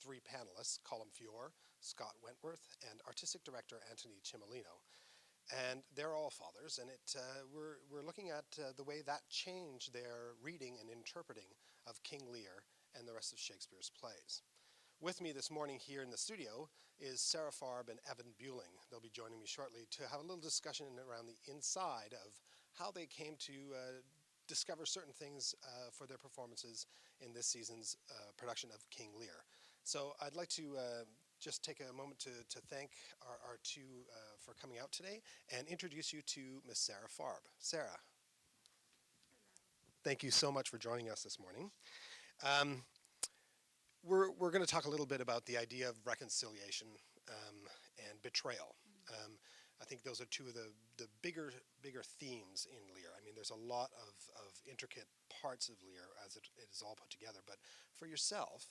three panelists, Colm Feore, Scott Wentworth, and artistic director Antoni Cimolino. And they're all fathers, and we're looking at the way that changed their reading and interpreting of King Lear and the rest of Shakespeare's plays. With me this morning here in the studio is Sara Farb and Evan Buliung. They'll be joining me shortly to have a little discussion around the inside of how they came to discover certain things for their performances in this season's production of King Lear. So I'd like to just take a moment to thank our two for coming out today and introduce you to Miss Sara Farb. Sara, thank you so much for joining us this morning. We're going to talk a little bit about the idea of reconciliation and betrayal. I think those are two of the bigger themes in Lear. I mean, there's a lot of intricate parts of Lear as it is all put together. But for yourself,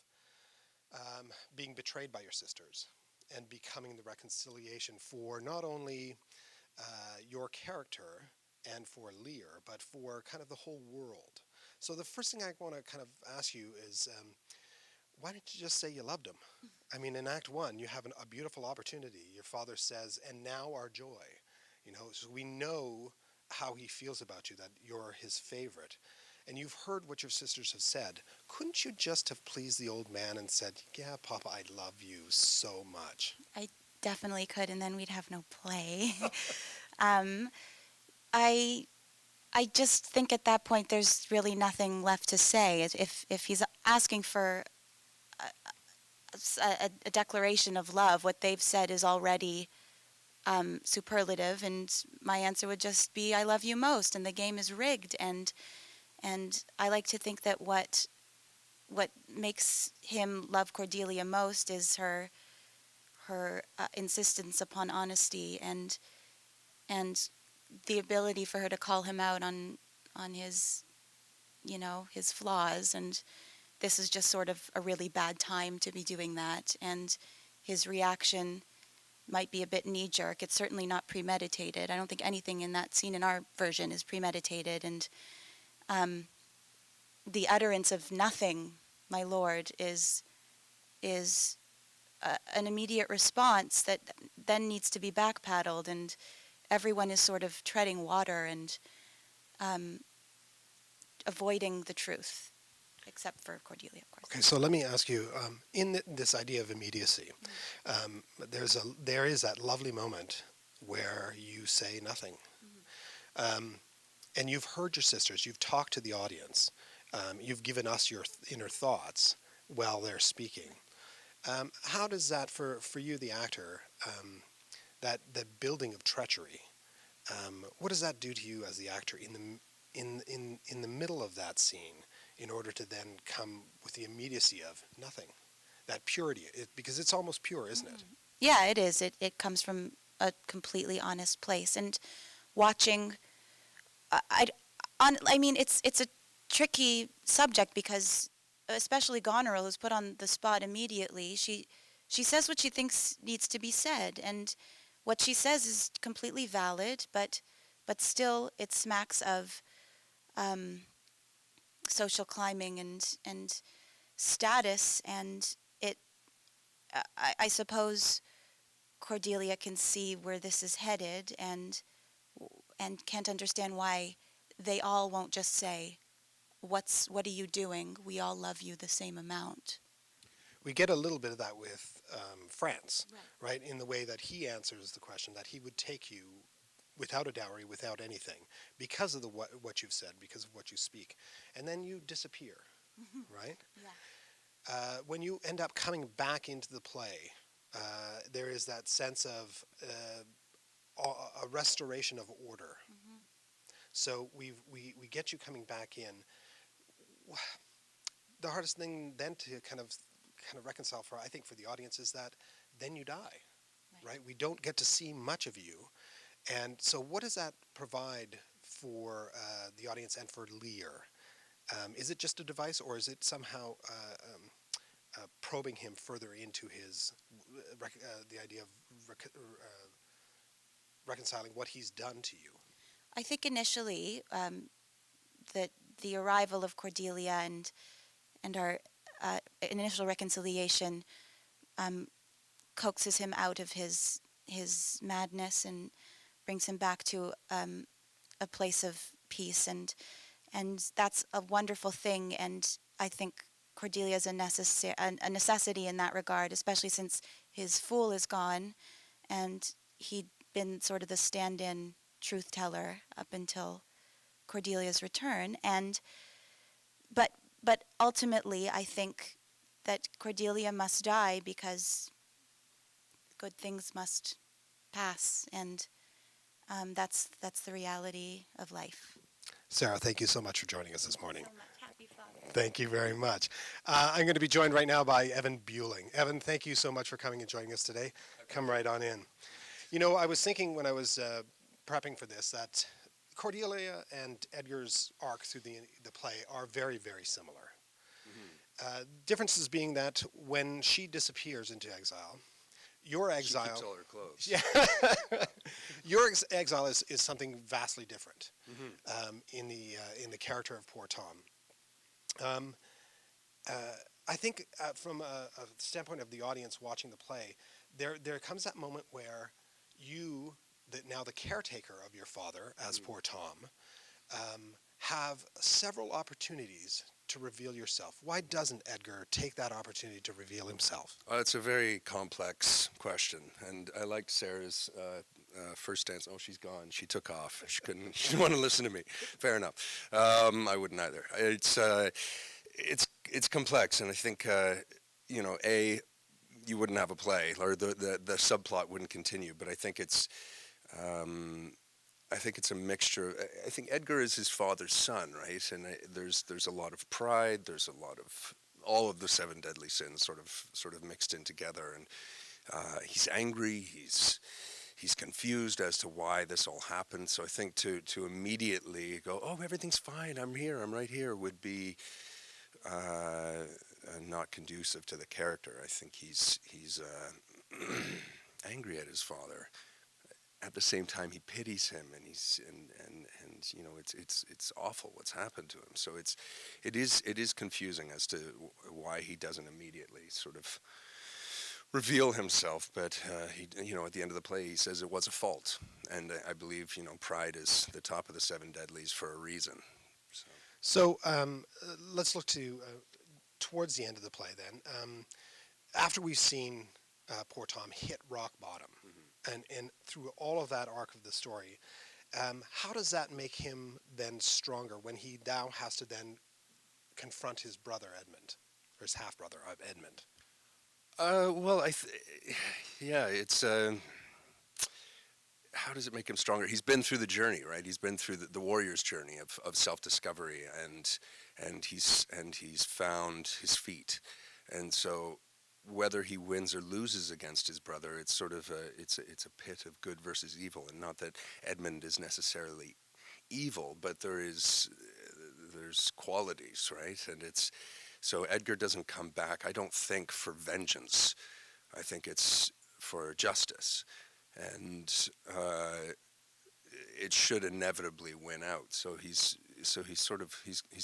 being betrayed by your sisters and becoming the reconciliation for not only your character and for Lear, but for kind of the whole world. So the first thing I want to kind of ask you is, why didn't you just say you loved him? I mean, in Act 1, you have a beautiful opportunity. Your father says, and now our joy. You know, so we know how he feels about you, that you're his favorite. And you've heard what your sisters have said. Couldn't you just have pleased the old man and said, yeah, Papa, I love you so much? I definitely could, and then we'd have no play. I just think at that point there's really nothing left to say. If he's asking for a declaration of love, what they've said is already superlative, and my answer would just be, I love you most, and the game is rigged. And I like to think that what makes him love Cordelia most is her insistence upon honesty and the ability for her to call him out on his, his flaws. And this is just sort of a really bad time to be doing that. And his reaction might be a bit knee-jerk. It's certainly not premeditated. I don't think anything in that scene in our version is premeditated. And the utterance of nothing, my lord, is an immediate response that then needs to be backpedaled, and everyone is sort of treading water and avoiding the truth, except for Cordelia, of course. Okay, so let me ask you, in this idea of immediacy, there is that lovely moment where you say nothing. And you've heard your sisters, you've talked to the audience, you've given us your inner thoughts while they're speaking. How does that, for you, the actor, that the building of treachery, what does that do to you as the actor in the middle of that scene, in order to then come with the immediacy of nothing, that purity, because it's almost pure, isn't it? Yeah, it is. It comes from a completely honest place. And watching, it's a tricky subject because, especially Goneril, who's put on the spot immediately, she says what she thinks needs to be said, and what she says is completely valid, but still it smacks of social climbing and status, and I suppose Cordelia can see where this is headed and can't understand why they all won't just say, what are you doing? We all love you the same amount. We get a little bit of that with France, right? In the way that he answers the question, that he would take you without a dowry, without anything, because of what you've said, because of what you speak. And then you disappear, right? Yeah. When you end up coming back into the play, there is that sense of a restoration of order. So we get you coming back in. The hardest thing then to kind of reconcile for, I think, for the audience is that then you die, right? We don't get to see much of you. And so what does that provide for the audience and for Lear? Is it just a device, or is it somehow probing him further into his the idea of reconciling what he's done to you? I think initially that the arrival of Cordelia and our initial reconciliation coaxes him out of his madness and brings him back to a place of peace, and that's a wonderful thing. And I think Cordelia is a necessity in that regard, especially since his fool is gone, and he'd been sort of the stand-in truth teller up until Cordelia's return. And but ultimately, I think that Cordelia must die because good things must pass, and that's the reality of life. Sara, thank you so much for joining us this morning. So much. Happy Father's Day. Thank you very much. I'm going to be joined right now by Evan Buliung. Evan, thank you so much for coming and joining us today. Come right on in. You know, I was thinking when I was prepping for this that Cordelia and Edgar's arc through the play are very, very similar. Differences being that when she disappears into exile, your exile... She keeps all her clothes. Yeah. Your exile is something vastly different in the character of poor Tom. I think from a standpoint of the audience watching the play, there comes that moment where you, now the caretaker of your father as poor Tom, have several opportunities to reveal yourself. Why doesn't Edgar take that opportunity to reveal himself? It's a very complex question, and I liked Sarah's first stance. Oh, she's gone. She took off. She didn't want to listen to me. Fair enough. I wouldn't either. It's complex, and I think you wouldn't have a play, or the subplot wouldn't continue. But I think it's a mixture. I think Edgar is his father's son, right? And there's a lot of pride. There's a lot of all of the seven deadly sins sort of mixed in together. And he's angry. He's confused as to why this all happened. So I think to immediately go, oh, everything's fine. I'm here. I'm right here, would be not conducive to the character. I think he's angry at his father. At the same time, he pities him, and it's awful what's happened to him. So it is confusing as to why he doesn't immediately sort of reveal himself. But at the end of the play, he says it was a fault, and I believe pride is the top of the seven deadlies for a reason. So let's look towards the end of the play then. After we've seen poor Tom hit rock bottom. And through all of that arc of the story, how does that make him then stronger when he now has to then confront his brother Edmund, or his half-brother Edmund? It's how does it make him stronger? He's been through the journey, right? He's been through the warrior's journey of self-discovery, and he's found his feet, and so whether he wins or loses against his brother, it's sort of it's a pit of good versus evil, and not that Edmund is necessarily evil, but there's qualities, right? And so Edgar doesn't come back, I don't think, for vengeance. I think it's for justice, and it should inevitably win out. So he's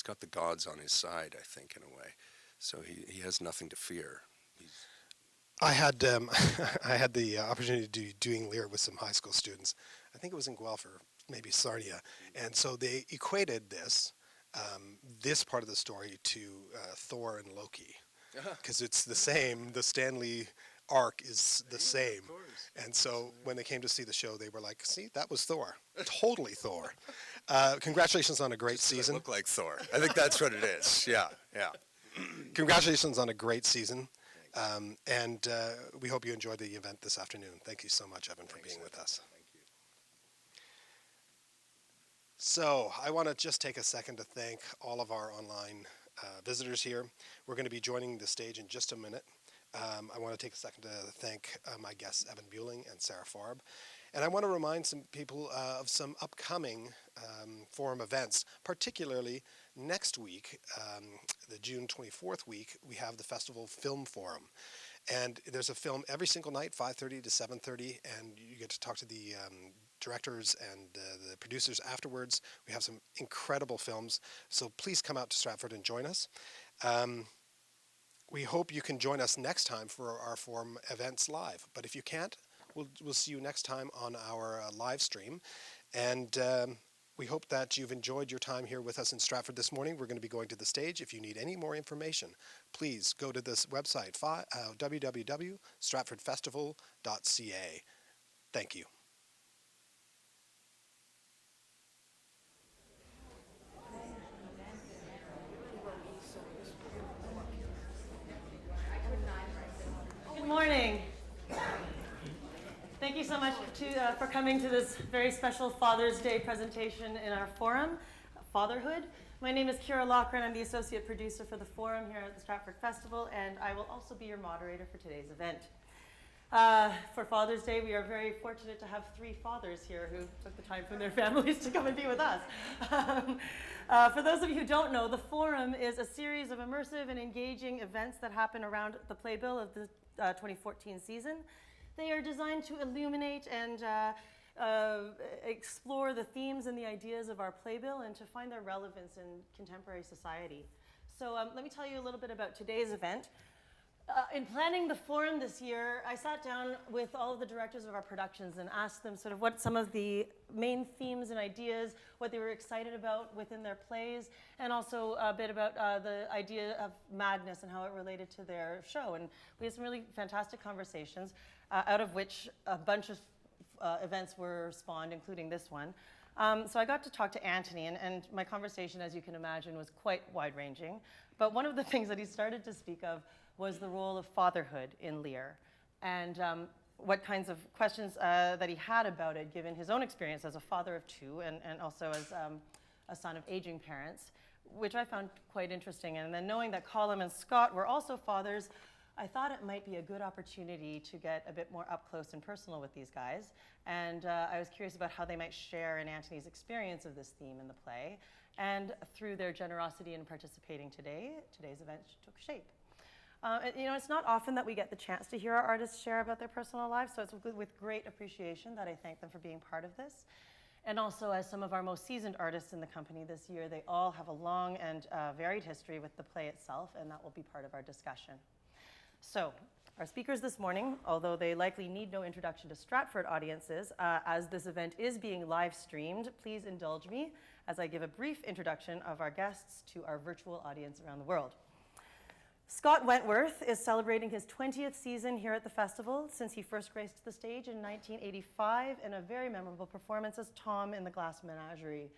got the gods on his side, I think, in a way. So he has nothing to fear. I had I had the opportunity to do doing Lear with some high school students. I think it was in Guelph or maybe Sarnia, and so they equated this part of the story to Thor and Loki, because it's the same. The Stanley arc is the same, and so when they came to see the show, they were like, "See, that was Thor, totally Thor." Congratulations on a great season. Look like Thor. I think that's what it is. Yeah. Congratulations on a great season. And we hope you enjoyed the event this afternoon. Thank you so much, Evan, for being with us. Thank you. So I want to just take a second to thank all of our online visitors here. We're going to be joining the stage in just a minute. I want to take a second to thank my guests, Evan Buliung and Sara Farb. And I want to remind some people of some upcoming forum events, particularly next week, the June 24th week, we have the Festival Film Forum. And there's a film every single night, 5:30 to 7:30, and you get to talk to the directors and the producers afterwards. We have some incredible films, so please come out to Stratford and join us. we hope you can join us next time for our forum events live. But if you can't, we'll see you next time on our live stream. And we hope that you've enjoyed your time here with us in Stratford this morning. We're going to be going to the stage. If you need any more information, please go to this website, www.stratfordfestival.ca. Thank you. Good morning. Thank you so much for coming to this very special Father's Day presentation in our forum, Fatherhood. My name is Kira Loughran. I'm the associate producer for the forum here at the Stratford Festival, and I will also be your moderator for today's event. For Father's Day, we are very fortunate to have 3 fathers here who took the time from their families to come and be with us. For those of you who don't know, the Forum is a series of immersive and engaging events that happen around the playbill of the 2014 season. They are designed to illuminate and explore the themes and the ideas of our playbill and to find their relevance in contemporary society. So let me tell you a little bit about today's event. In planning the forum this year, I sat down with all of the directors of our productions and asked them sort of what some of the main themes and ideas, what they were excited about within their plays, and also a bit about the idea of madness and how it related to their show. And we had some really fantastic conversations, out of which a bunch of events were spawned, including this one. So I got to talk to Antoni, and my conversation, as you can imagine, was quite wide-ranging. But one of the things that he started to speak of was the role of fatherhood in Lear, and what kinds of questions that he had about it, given his own experience as a father of 2 and also as a son of aging parents, which I found quite interesting. And then knowing that Colm and Scott were also fathers, I thought it might be a good opportunity to get a bit more up close and personal with these guys. And I was curious about how they might share in Antoni's experience of this theme in the play. And through their generosity in participating today, today's event took shape. You know, it's not often that we get the chance to hear our artists share about their personal lives, so it's with great appreciation that I thank them for being part of this. And also, as some of our most seasoned artists in the company this year, they all have a long and varied history with the play itself, and that will be part of our discussion. So, our speakers this morning, although they likely need no introduction to Stratford audiences, as this event is being live streamed, please indulge me as I give a brief introduction of our guests to our virtual audience around the world. Scott Wentworth is celebrating his 20th season here at the festival since he first graced the stage in 1985 in a very memorable performance as Tom in The Glass Menagerie.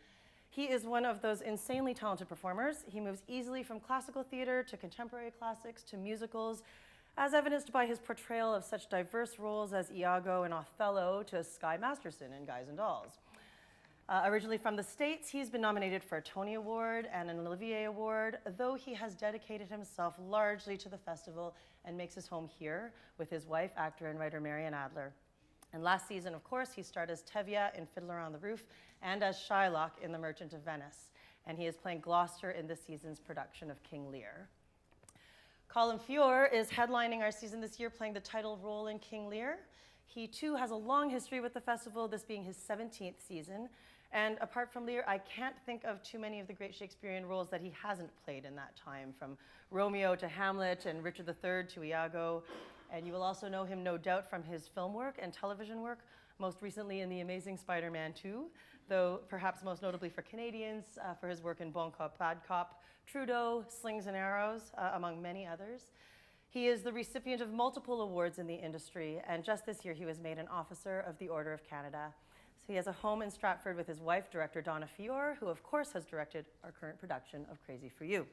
He is one of those insanely talented performers. He moves easily from classical theater to contemporary classics to musicals, as evidenced by his portrayal of such diverse roles as Iago in Othello to Skye Masterson in Guys and Dolls. Originally from the States, he's been nominated for a Tony Award and an Olivier Award, though he has dedicated himself largely to the festival and makes his home here with his wife, actor and writer Marian Adler. And last season, of course, he starred as Tevye in Fiddler on the Roof and as Shylock in The Merchant of Venice. And he is playing Gloucester in this season's production of King Lear. Colm Feore is headlining our season this year, playing the title role in King Lear. He, too, has a long history with the festival, this being his 17th season. And apart from Lear, I can't think of too many of the great Shakespearean roles that he hasn't played in that time, from Romeo to Hamlet and Richard III to Iago. And you will also know him, no doubt, from his film work and television work, most recently in The Amazing Spider-Man 2, though perhaps most notably for Canadians, for his work in Bon Cop, Bad Cop, Trudeau, Slings and Arrows, among many others. He is the recipient of multiple awards in the industry, and just this year he was made an Officer of the Order of Canada. So he has a home in Stratford with his wife, director Donna Feore, who of course has directed our current production of Crazy for You.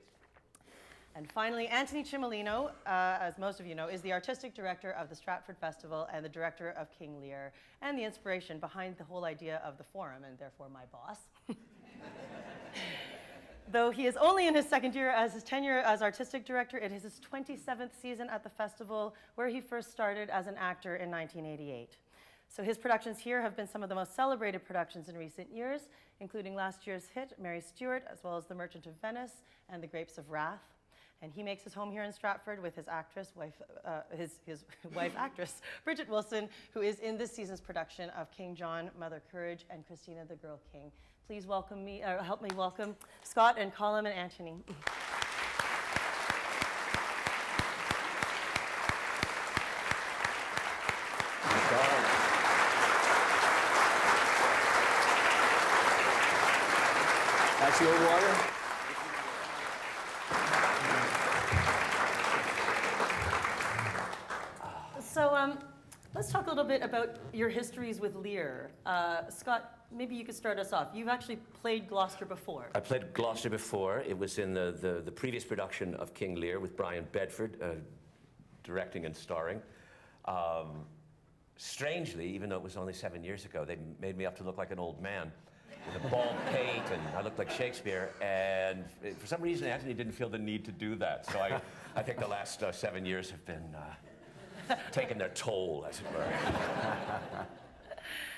And finally, Antoni Cimolino, as most of you know, is the artistic director of the Stratford Festival and the director of King Lear, and the inspiration behind the whole idea of the forum, and therefore my boss. Though he is only in his second year as his tenure as artistic director, it is his 27th season at the festival, where he first started as an actor in 1988. So his productions here have been some of the most celebrated productions in recent years, including last year's hit, Mary Stuart, as well as The Merchant of Venice and The Grapes of Wrath. And he makes his home here in Stratford with his wife actress, Bridget Wilson, who is in this season's production of King John, Mother Courage, and Christina the Girl King. Please help me welcome Scott and Colm and Antoni. Seal water? So let's talk a little bit about your histories with Lear. Scott, maybe you could start us off. You've actually played Gloucester before. I played Gloucester before. It was in the previous production of King Lear with Brian Bedford directing and starring. Strangely, even though it was only 7 years ago, they made me up to look like an old man with a bald pate, and I looked like Shakespeare. And for some reason, Antoni didn't feel the need to do that. So I think the last 7 years have been taking their toll, as it were.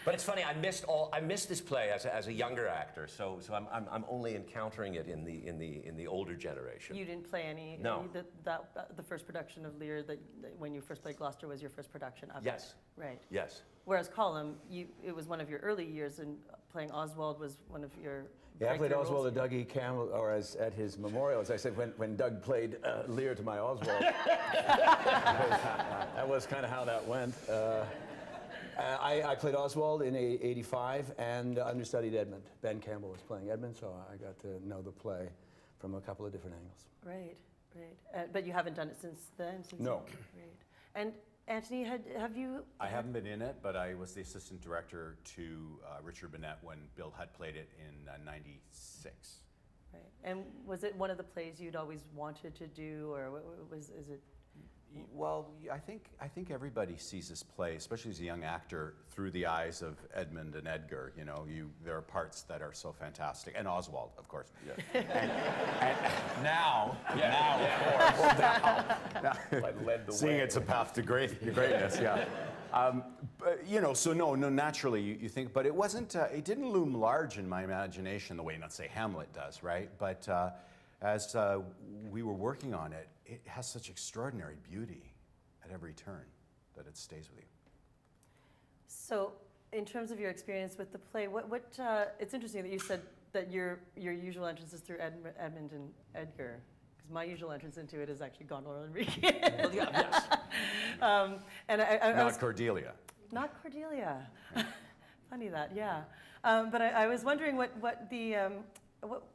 But it's funny. I missed this play as a younger actor. So I'm only encountering it in the older generation. You didn't play any. No. The first production of Lear that when you first played Gloucester was your first production of Yes. it. Right. Yes. Whereas Colm, it was one of your early years, and playing Oswald was one of your. Yeah, I played breakthrough Oswald roles. to Dougie Campbell, or at his memorial, as I said, when Doug played Lear to my Oswald. That was kind of how that went. I played Oswald in '85 and understudied Edmund. Ben Campbell was playing Edmund, so I got to know the play from a couple of different angles. Right, right. But you haven't done it since then? No. Right. And Antoni, have you? I haven't been in it, but I was the assistant director to Richard Bennett when Bill had played it in '96. Right. And was it one of the plays you'd always wanted to do, or is it? Well, I think everybody sees this play, especially as a young actor, through the eyes of Edmund and Edgar. You know, there are parts that are so fantastic, and Oswald, of course. Yeah. and now, of course, now, seeing it's a path to greatness. Yeah. But, you know, so no, naturally you think, but it wasn't. It didn't loom large in my imagination the way, let's say, Hamlet does, right? But as we were working on it, it has such extraordinary beauty at every turn that it stays with you. So, in terms of your experience with the play, it's interesting that you said that your usual entrance is through Edmund and Edgar, because my usual entrance into it is actually Goneril and Meighen. Well, yeah, yes. And I was, Cordelia. Not Cordelia. Funny that, yeah. But I was wondering what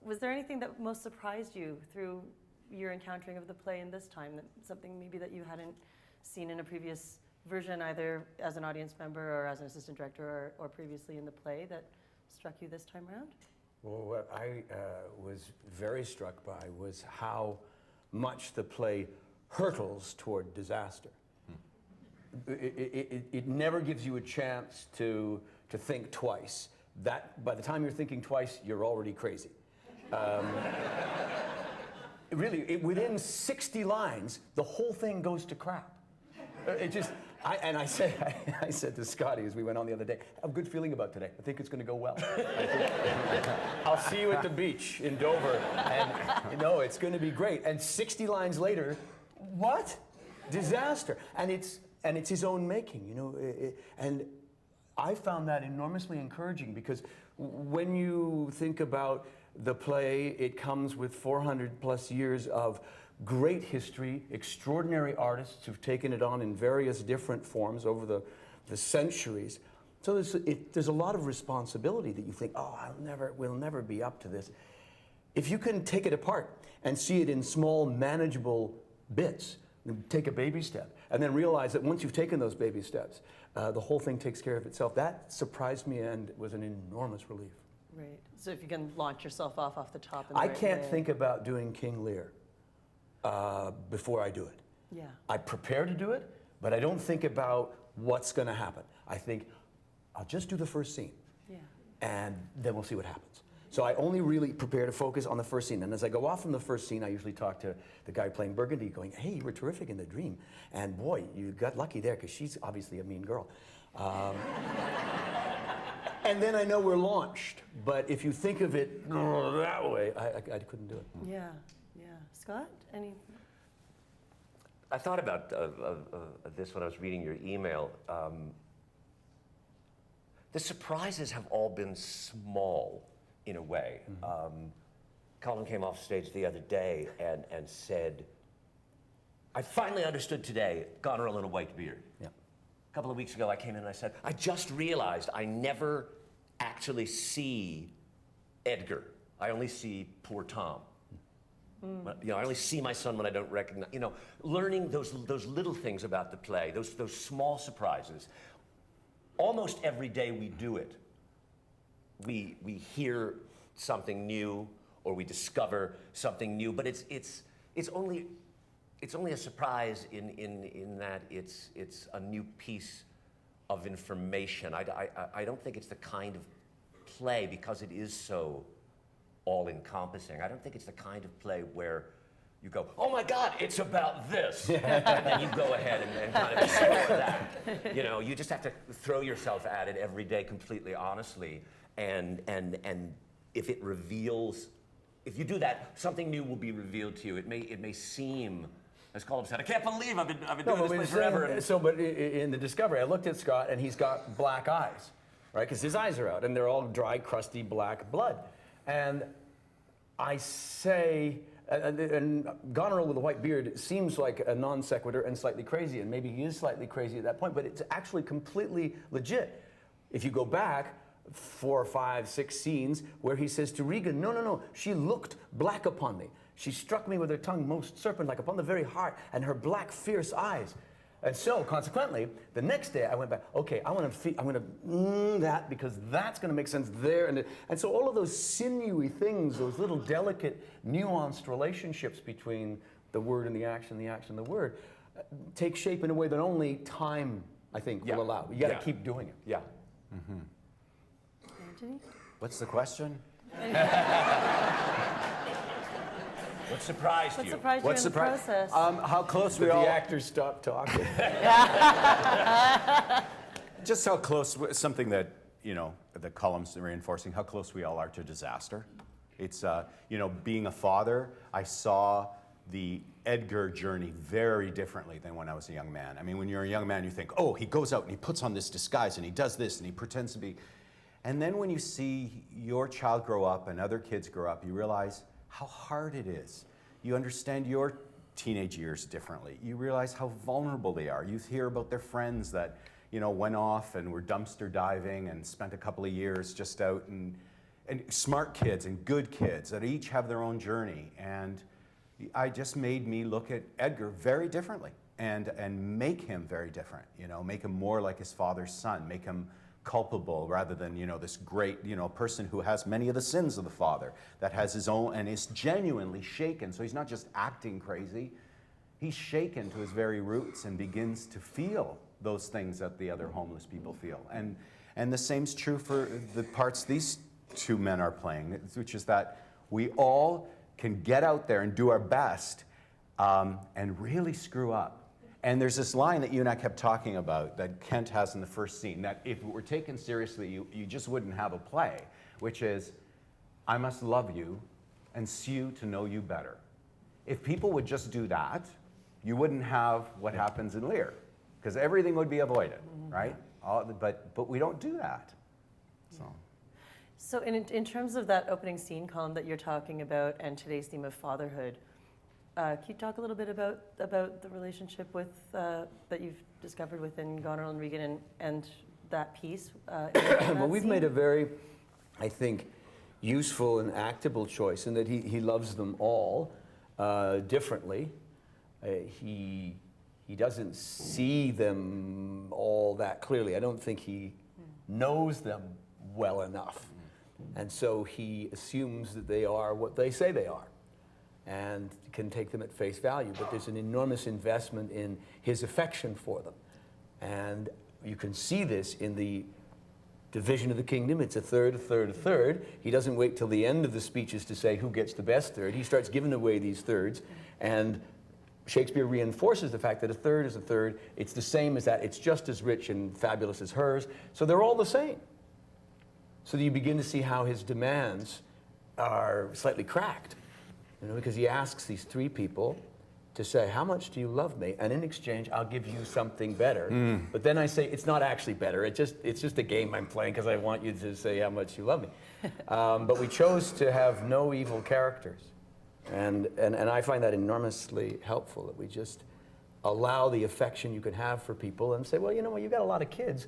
was there anything that most surprised you through your encountering of the play in this time, something maybe that you hadn't seen in a previous version, either as an audience member or as an assistant director or previously in the play, that struck you this time around? Well, what I was very struck by was how much the play hurtles toward disaster. It never gives you a chance to think twice. That by the time you're thinking twice, you're already crazy. Really, within 60 lines, the whole thing goes to crap. I said to Scotty as we went on the other day, I have a good feeling about today. I think it's going to go well. I'll see you at the beach in Dover, and it's going to be great. And 60 lines later, what? Disaster. And it's his own making, and I found that enormously encouraging, because when you think about the play, it comes with 400 plus years of great history, extraordinary artists who've taken it on in various different forms over the centuries. So there's a lot of responsibility that you think, we'll never be up to this. If you can take it apart and see it in small, manageable bits, take a baby step, and then realize that once you've taken those baby steps, the whole thing takes care of itself. That surprised me and was an enormous relief. Right. So if you can launch yourself off the top. I can't think about doing King Lear before I do it. Yeah. I prepare to do it, but I don't think about what's going to happen. I think I'll just do the first scene. Yeah. And then we'll see what happens. So I only really prepare to focus on the first scene. And as I go off from the first scene, I usually talk to the guy playing Burgundy, going, hey, you were terrific in the dream. And boy, you got lucky there, because she's obviously a mean girl. And then I know we're launched. But if you think of it that way, I couldn't do it. Yeah, yeah. Scott, any? I thought about this when I was reading your email. The surprises have all been small, in a way. Colm came off stage the other day and said, I finally understood today Goneril and a white beard. Yeah. A couple of weeks ago I came in and I said, I just realized I never actually see Edgar I only see poor Tom. You know, I only see my son when I don't recognize, you know, learning those little things about the play, those small surprises. Almost every day we do it. We hear something new, or we discover something new, but it's only a surprise in that it's a new piece of information. I don't think it's the kind of play, because it is so all-encompassing. I don't think it's the kind of play where you go, oh my God, it's about this. And then you go ahead and kind of explore that. You know, you just have to throw yourself at it every day completely honestly. And if it reveals, if you do that, something new will be revealed to you. It may seem, as Colm said, I can't believe I've been doing this play forever. But in the Discovery, I looked at Scott, and he's got black eyes, right? Because his eyes are out, and they're all dry, crusty black blood. And I say, and Goneril with a white beard seems like a non sequitur and slightly crazy, and maybe he is slightly crazy at that point, but it's actually completely legit. If you go back 4, 5, 6 scenes where he says to Regan, no, she looked black upon me. She struck me with her tongue most serpent-like upon the very heart, and her black, fierce eyes. And so, consequently, the next day I went back, okay, I'm gonna that, because that's gonna make sense there. And so all of those sinewy things, those little delicate, nuanced relationships between the word and the action, the word, take shape in a way that only time, I think, will allow. You gotta keep doing it. Yeah. Antoni? What's the question? What surprised What you? surprised you in the process? How close we The all... actors stopped talking. Just how close, something that, you know, the columns are reinforcing, how close we all are to disaster. It's, you know, being a father, I saw the Edgar journey very differently than when I was a young man. I mean, when you're a young man, you think, oh, he goes out and he puts on this disguise and he does this and he pretends to be. And then when you see your child grow up and other kids grow up, you realize how hard it is. You understand your teenage years differently. You realize how vulnerable they are. You hear about their friends that, you know, went off and were dumpster diving and spent a couple of years just out, and smart kids and good kids that each have their own journey. And I just made me look at Edgar very differently and make him very different, you know, make him more like his father's son, make him culpable rather than, you know, this great, you know, person who has many of the sins of the father, that has his own and is genuinely shaken. So he's not just acting crazy, he's shaken to his very roots and begins to feel those things that the other homeless people feel. And the same's true for the parts these two men are playing, which is that we all can get out there and do our best and really screw up. And there's this line that you and I kept talking about that Kent has in the first scene, that if it were taken seriously, you just wouldn't have a play, which is, I must love you and sue to know you better. If people would just do that, you wouldn't have what happens in Lear, because everything would be avoided, right? But we don't do that. So in terms of that opening scene, Colm, that you're talking about, and today's theme of fatherhood, can you talk a little bit about the relationship with that you've discovered within Goneril and Regan and that piece? Well, we've made a very, I think, useful and actable choice in that he loves them all differently. He doesn't see them all that clearly. I don't think he knows them well enough. And so he assumes that they are what they say they are, and can take them at face value. But there's an enormous investment in his affection for them. And you can see this in the division of the kingdom. It's a third, a third, a third. He doesn't wait till the end of the speeches to say who gets the best third. He starts giving away these thirds. And Shakespeare reinforces the fact that a third is a third. It's the same as that. It's just as rich and fabulous as hers. So they're all the same. So that you begin to see how his demands are slightly cracked. You know, because he asks these three people to say, how much do you love me? And in exchange, I'll give you something better. But then I say, it's not actually better. It's just a game I'm playing because I want you to say how much you love me. But we chose to have no evil characters. And I find that enormously helpful, that we just allow the affection you can have for people and say, well, you know what, you've got a lot of kids.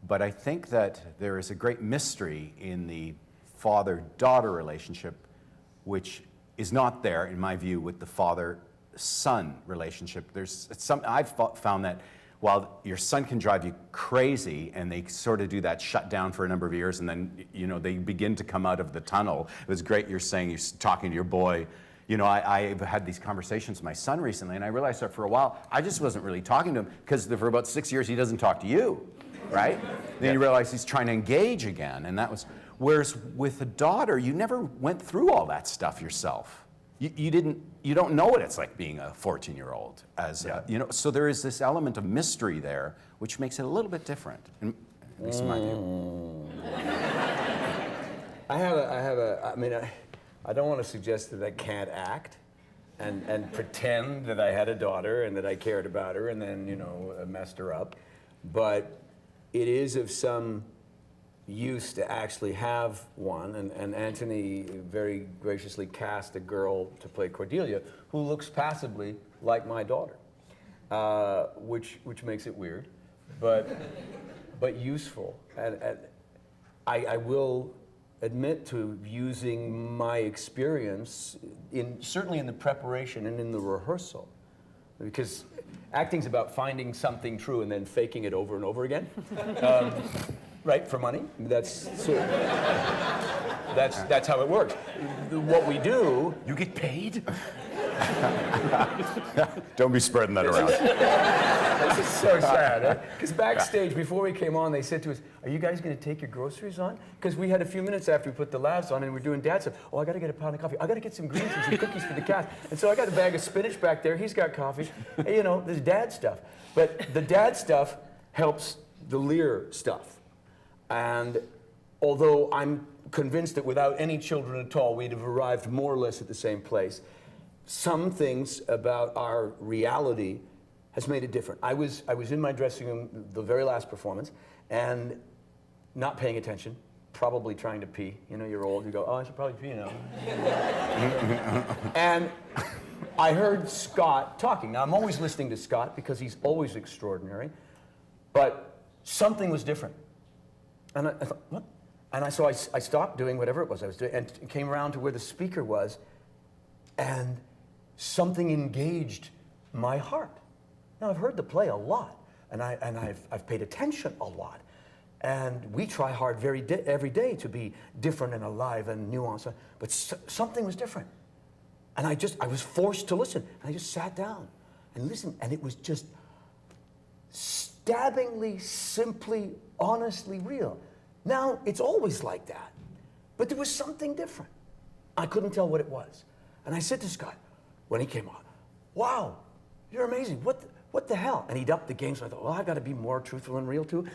But I think that there is a great mystery in the father-daughter relationship, which is not there, in my view, with the father-son relationship. I've found that while your son can drive you crazy, and they sort of do that shutdown for a number of years, and then they begin to come out of the tunnel. It was great you're saying you're talking to your boy. I've had these conversations with my son recently, and I realized that for a while I just wasn't really talking to him because for about 6 years he doesn't talk to you, right? Then you realize he's trying to engage again, and that was. Whereas with a daughter, you never went through all that stuff yourself. You don't know what it's like being a 14-year-old so there is this element of mystery there, which makes it a little bit different, at least in my view. I don't want to suggest that I can't act and pretend that I had a daughter and that I cared about her and then, messed her up. But it is of some use to actually have one, and Antoni very graciously cast a girl to play Cordelia who looks passably like my daughter, which makes it weird, but useful. And I will admit to using my experience certainly in the preparation and in the rehearsal, because acting's about finding something true and then faking it over and over again. Right, for money. That's how it works. What we do, You get paid? Don't be spreading that around. this is so sad, because backstage, before we came on, they said to us, "Are you guys going to take your groceries on?" Because we had a few minutes after we put the lavs on and we're doing dad stuff. "Oh, I got to get a pound of coffee. I got to get some greens and some cookies for the cast." And so I got a bag of spinach back there. He's got coffee. And, there's dad stuff. But the dad stuff helps the Lear stuff. And although I'm convinced that without any children at all, we'd have arrived more or less at the same place, some things about our reality has made it different. I was in my dressing room the very last performance and not paying attention, probably trying to pee. You're old, you go, "Oh, I should probably pee now." And I heard Scott talking. Now, I'm always listening to Scott because he's always extraordinary, but something was different. And I thought, what? And so I stopped doing whatever it was I was doing and came around to where the speaker was, and something engaged my heart. Now, I've heard the play a lot, and I've paid attention a lot, and we try hard every day to be different and alive and nuanced, but something was different. And I was forced to listen, and I just sat down and listened, and it was just stabbingly, simply, honestly real. Now, it's always like that, but there was something different. I couldn't tell what it was. And I said to Scott, when he came on, "Wow, you're amazing. What the hell?" And he'd upped the game, so I thought, well, I've got to be more truthful and real too.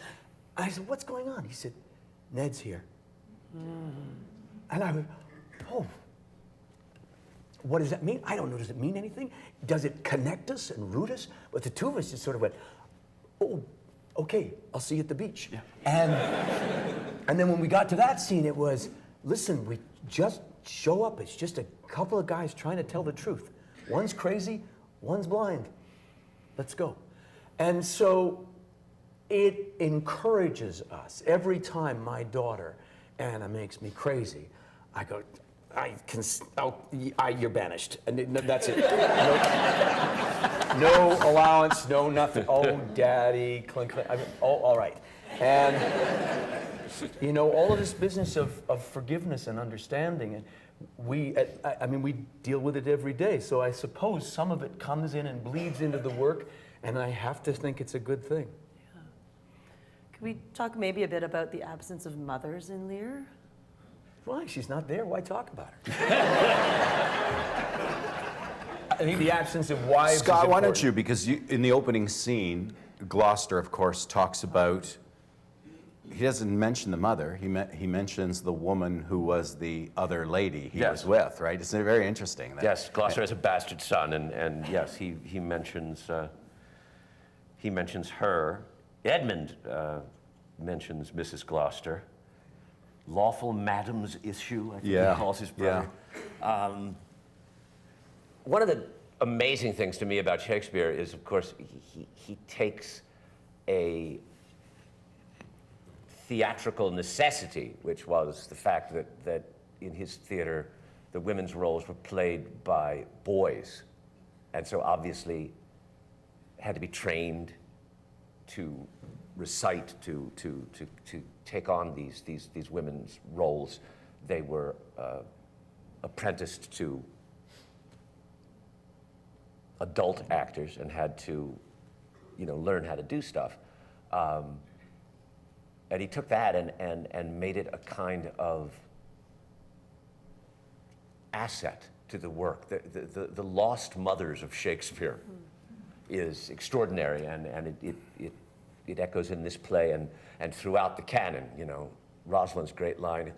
And I said, "What's going on?" He said, "Ned's here." And I went, "Oh, what does that mean?" I don't know. Does it mean anything? Does it connect us and root us? But the two of us just sort of went, "Oh, okay, I'll see you at the beach." Yeah. And then when we got to that scene, it was, "Listen, we just show up. It's just a couple of guys trying to tell the truth. One's crazy, one's blind. Let's go." And so it encourages us. Every time my daughter, Anna, makes me crazy, I go, "You're banished." And that's it. No allowance, no nothing. "Oh, Daddy, clink, clink." All right. And, all of this business of forgiveness and understanding, and we deal with it every day. So I suppose some of it comes in and bleeds into the work, and I have to think it's a good thing. Yeah. Could we talk maybe a bit about the absence of mothers in Lear? Why? She's not there. Why talk about her? I think the absence of wives. Scott, why don't you? Because in the opening scene, Gloucester, of course, talks about. He doesn't mention the mother. He mentions the woman who was the other lady he was with, right? It's very interesting. Yes, Gloucester has a bastard son, and yes, he mentions her. Edmund mentions Mrs. Gloucester. Lawful madam's issue, I think he calls his brother. Yeah. One of the amazing things to me about Shakespeare is, of course, he takes a theatrical necessity, which was the fact that in his theater, the women's roles were played by boys, and so obviously had to be trained to recite, to take on these women's roles. They were apprenticed to adult actors and had to, learn how to do stuff. And he took that and made it a kind of asset to the work. The Lost Mothers of Shakespeare is extraordinary, and it echoes in this play and throughout the canon. Rosalind's great line,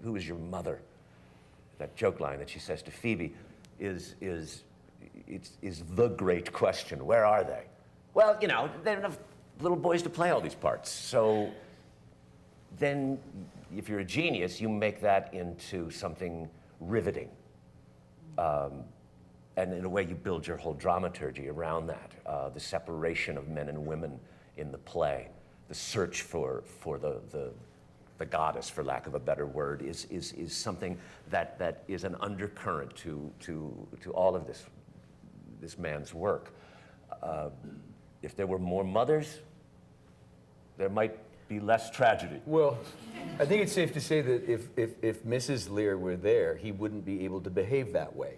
"Who is your mother?" That joke line that she says to Phoebe is the great question. Where are they? Well, they don't have little boys to play all these parts. So then, if you're a genius, you make that into something riveting. And in a way, you build your whole dramaturgy around that. The separation of men and women in the play, the search for the goddess, for lack of a better word, is something that is an undercurrent to all of this man's work. If there were more mothers, there might be less tragedy. Well, I think it's safe to say that if Mrs. Lear were there, he wouldn't be able to behave that way.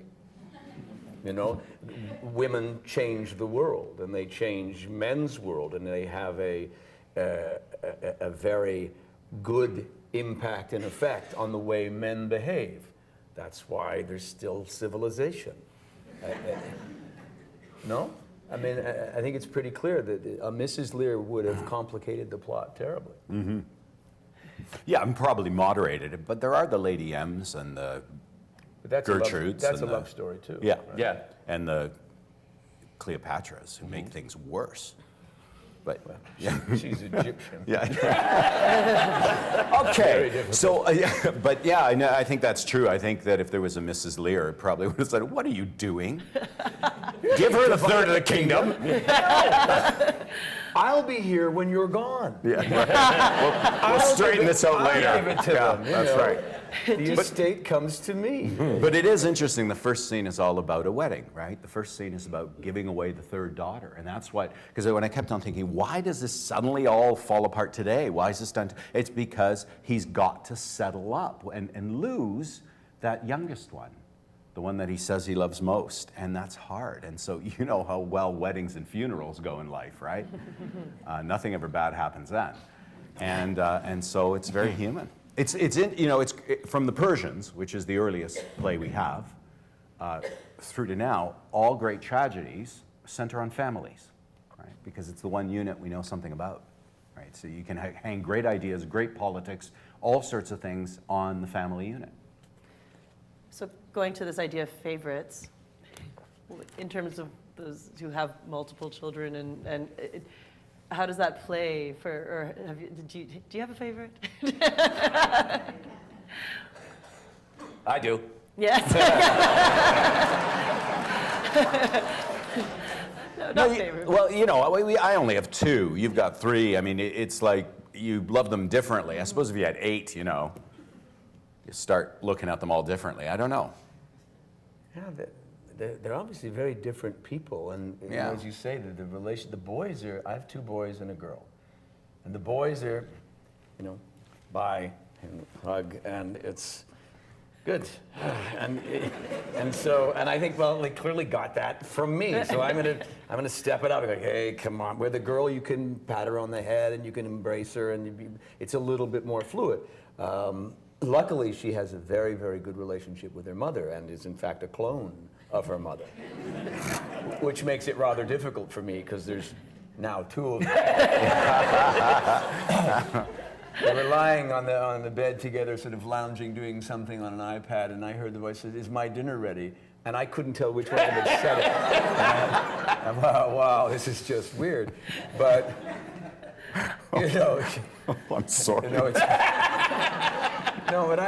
Women change the world, and they change men's world, and they have a very good impact and effect on the way men behave. That's why there's still civilization. No? I mean, I think it's pretty clear that Mrs. Lear would have complicated the plot terribly. Mm-hmm. Yeah, and probably moderated it, but there are the Lady M's and the Gertrudes. That's a love story too. Yeah, right? Yeah. and the Cleopatras who make things worse. But She's Egyptian. yeah. Okay. So, but yeah, I think that's true. I think that if there was a Mrs. Lear, it probably would have said, "What are you doing? Give her the third of the kingdom." I'll be here when you're gone. Yeah. We'll straighten this out later. I'll give it to them. That's right. The estate comes to me. But it is interesting. The first scene is all about a wedding, right? The first scene is about giving away the third daughter. And that's what, because when I kept on thinking, why does this suddenly all fall apart today? Why is this done? It's because he's got to settle up and lose that youngest one, the one that he says he loves most. And that's hard. And so you know how well weddings and funerals go in life, right? Nothing ever bad happens then. And so it's very human. It's from the Persians, which is the earliest play we have, through to now, all great tragedies center on families, right? Because it's the one unit we know something about, right? So you can hang great ideas, great politics, all sorts of things on the family unit. So going to this idea of favorites, in terms of those who have multiple children, and how does that play for, or do you have a favorite? I do. Yes. No, not favorite. Well, I only have two. You've got three. I mean, it's like you love them differently. I suppose if you had 8, you start looking at them all differently. I don't know. Yeah, they're obviously very different people, and as you say, the boys are. I have 2 boys and a girl, and the boys are, bye and hug, and it's good, and I think they clearly got that from me, so I'm gonna step it up and go, hey, come on. Where the girl, you can pat her on the head and you can embrace her, and it's a little bit more fluid. Luckily, she has a very, very good relationship with her mother, and is in fact a clone of her mother, which makes it rather difficult for me because there's now 2 of them. They were lying on the bed together, sort of lounging, doing something on an iPad, and I heard the voice say, "Is my dinner ready?" And I couldn't tell which one had said it. And wow, this is just weird. But I'm sorry. No, but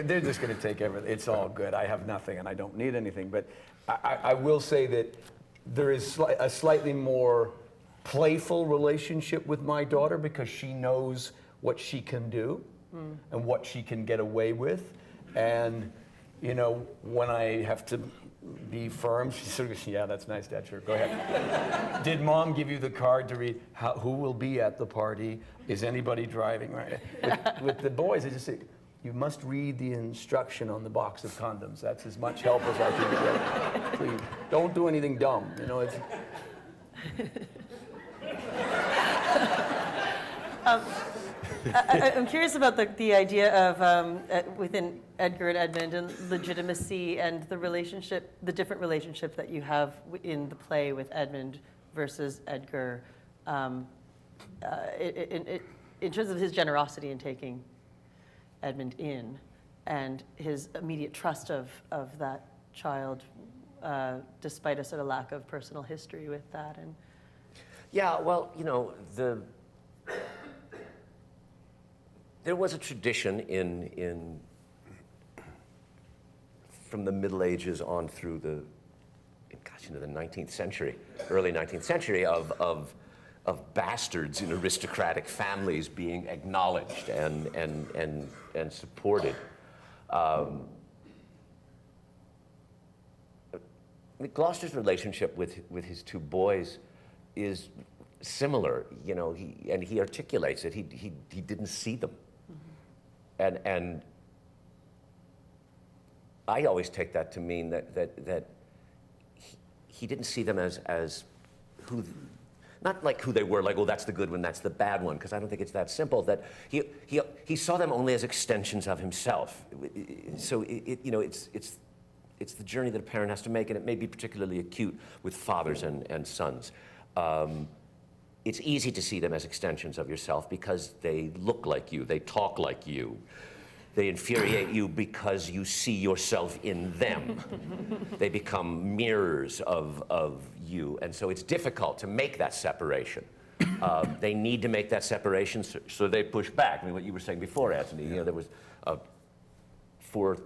they're just going to take everything. It's all good. I have nothing, and I don't need anything. But I will say that there is a slightly more playful relationship with my daughter because she knows what she can do and what she can get away with. And, you know, when I have to be firm, she sort of goes, yeah, that's nice, Dad, sure, go ahead. Did Mom give you the card to read who will be at the party? Is anybody driving, right? With the boys, I just say, you must read the instruction on the box of condoms. That's as much help as I can get. Please, don't do anything dumb, you know, it's... I'm curious about the idea of within Edgar and Edmund and legitimacy and the different relationship that you have in the play with Edmund versus Edgar, in terms of his generosity in taking Edmund in, and his immediate trust of that child, despite a sort of lack of personal history with that. And yeah, well, you know, there was a tradition from the Middle Ages on through the 19th century, early 19th century, of bastards in aristocratic families being acknowledged and supported. Gloucester's relationship with his two boys is similar, you know, he articulates it. He didn't see them. And I always take that to mean that he didn't see them as who, not like who they were, like, oh, that's the good one, that's the bad one, because I don't think it's that simple. That he saw them only as extensions of himself. So you know, it's the journey that a parent has to make, and it may be particularly acute with fathers and sons. It's easy to see them as extensions of yourself because they look like you, they talk like you. They infuriate you because you see yourself in them. They become mirrors of you, and so it's difficult to make that separation. They need to make that separation, so they push back. I mean, what you were saying before, Antoni, you know, there was a 4 or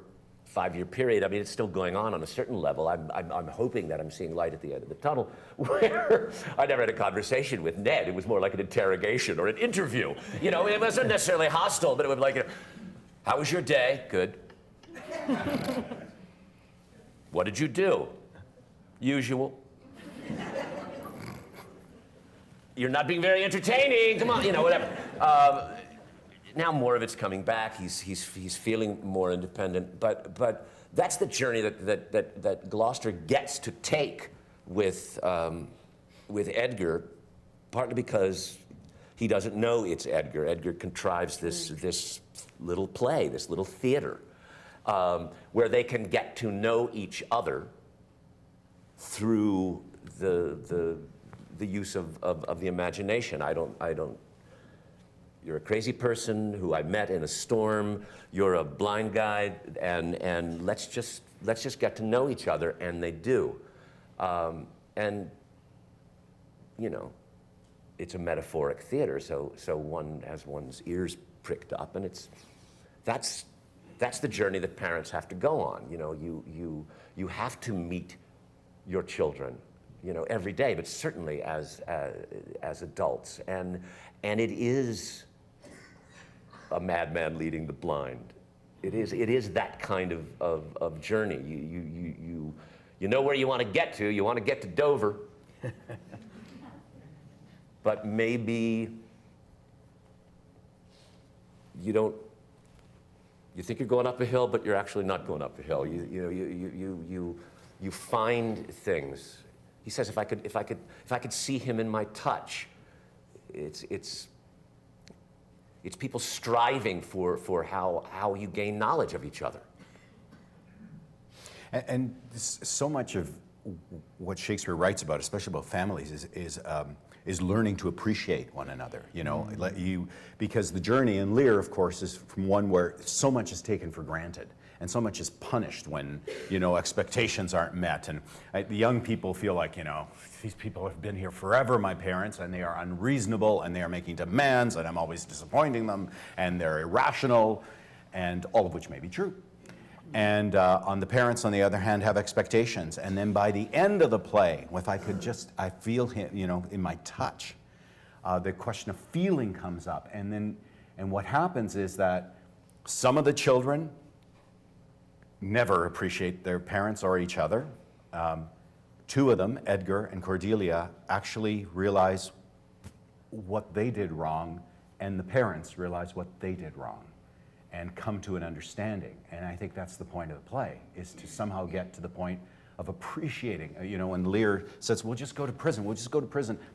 5 year period. I mean, it's still going on a certain level. I'm hoping that I'm seeing light at the end of the tunnel, where I never had a conversation with Ned. It was more like an interrogation or an interview. You know, it wasn't necessarily hostile, but it was like, you know, how was your day? Good. What did you do? Usual. You're not being very entertaining. Come on, you know, whatever. Now more of it's coming back. He's feeling more independent. But that's the journey that Gloucester gets to take with Edgar, partly because he doesn't know it's Edgar. Edgar contrives this little play, this little theater, where they can get to know each other through the use of the imagination. I don't. You're a crazy person who I met in a storm. You're a blind guy, and let's just get to know each other, and they do. And you know, it's a metaphoric theater, so one has one's ears pricked up, and that's the journey that parents have to go on. You know, you have to meet your children, you know, every day, but certainly as adults, and it is a madman leading the blind. It is that kind of journey. You know where you want to get to. You want to get to Dover. But maybe you don't. You think you're going up a hill, but you're actually not going up a hill. You find things. He says, if I could see him in my touch, it's people striving for how you gain knowledge of each other. And so much of what Shakespeare writes about, especially about families, is learning to appreciate one another. You know, because the journey in Lear, of course, is from one where so much is taken for granted, and so much is punished when, you know, expectations aren't met. And the young people feel like, you know, these people have been here forever, my parents, and they are unreasonable, and they are making demands, and I'm always disappointing them, and they're irrational, and all of which may be true. And on the parents, on the other hand, have expectations. And then by the end of the play, if I could just, I feel him, you know, in my touch, the question of feeling comes up. And then And what happens is that some of the children never appreciate their parents or each other. Two of them, Edgar and Cordelia, actually realize what they did wrong, and the parents realize what they did wrong and come to an understanding. And I think that's the point of the play, is to somehow get to the point of appreciating. You know, when Lear says, we'll just go to prison,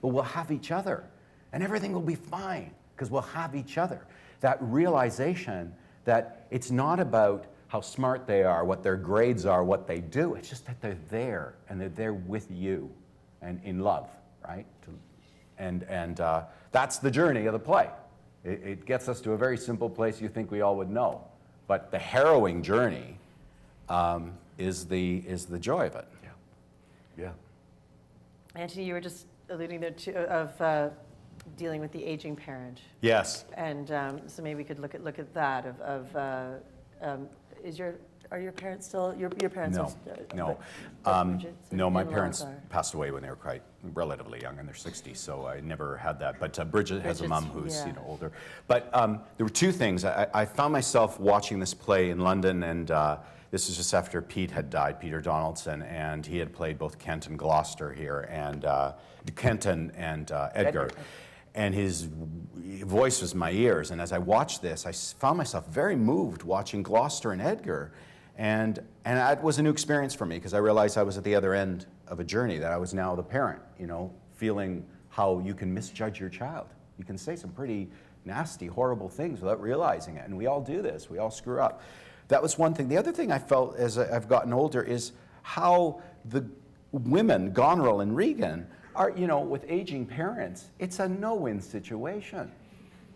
but we'll have each other, and everything will be fine, because we'll have each other. That realization that it's not about how smart they are, what their grades are, what they do, it's just that they're there, and they're there with you, and in love, right? And that's the journey of the play. It gets us to a very simple place you think we all would know. But the harrowing journey is the joy of it. Yeah. Antoni, you were just alluding there to dealing with the aging parent, Yes. and so maybe we could look at that. Are your parents still your parents? No, are, no. Bridget's No, my in-laws parents are- passed away when they were quite relatively young, in their 60s, so I never had that. But Bridget has a mom who's yeah. older. But there were two things. I found myself watching this play in London, and this was just after Pete had died, Peter Donaldson, and he had played both Kent and Gloucester here, and Kent and Edgar. And his voice was in my ears, and as I watched this, I found myself very moved watching Gloucester and Edgar. And that was a new experience for me, because I realized I was at the other end of a journey, that I was now the parent, you know, feeling how you can misjudge your child. You can say some pretty nasty, horrible things without realizing it, and we all do this. We all screw up. That was one thing. The other thing I felt as I've gotten older is how the women, Goneril and Regan, are, you know, with aging parents, it's a no-win situation,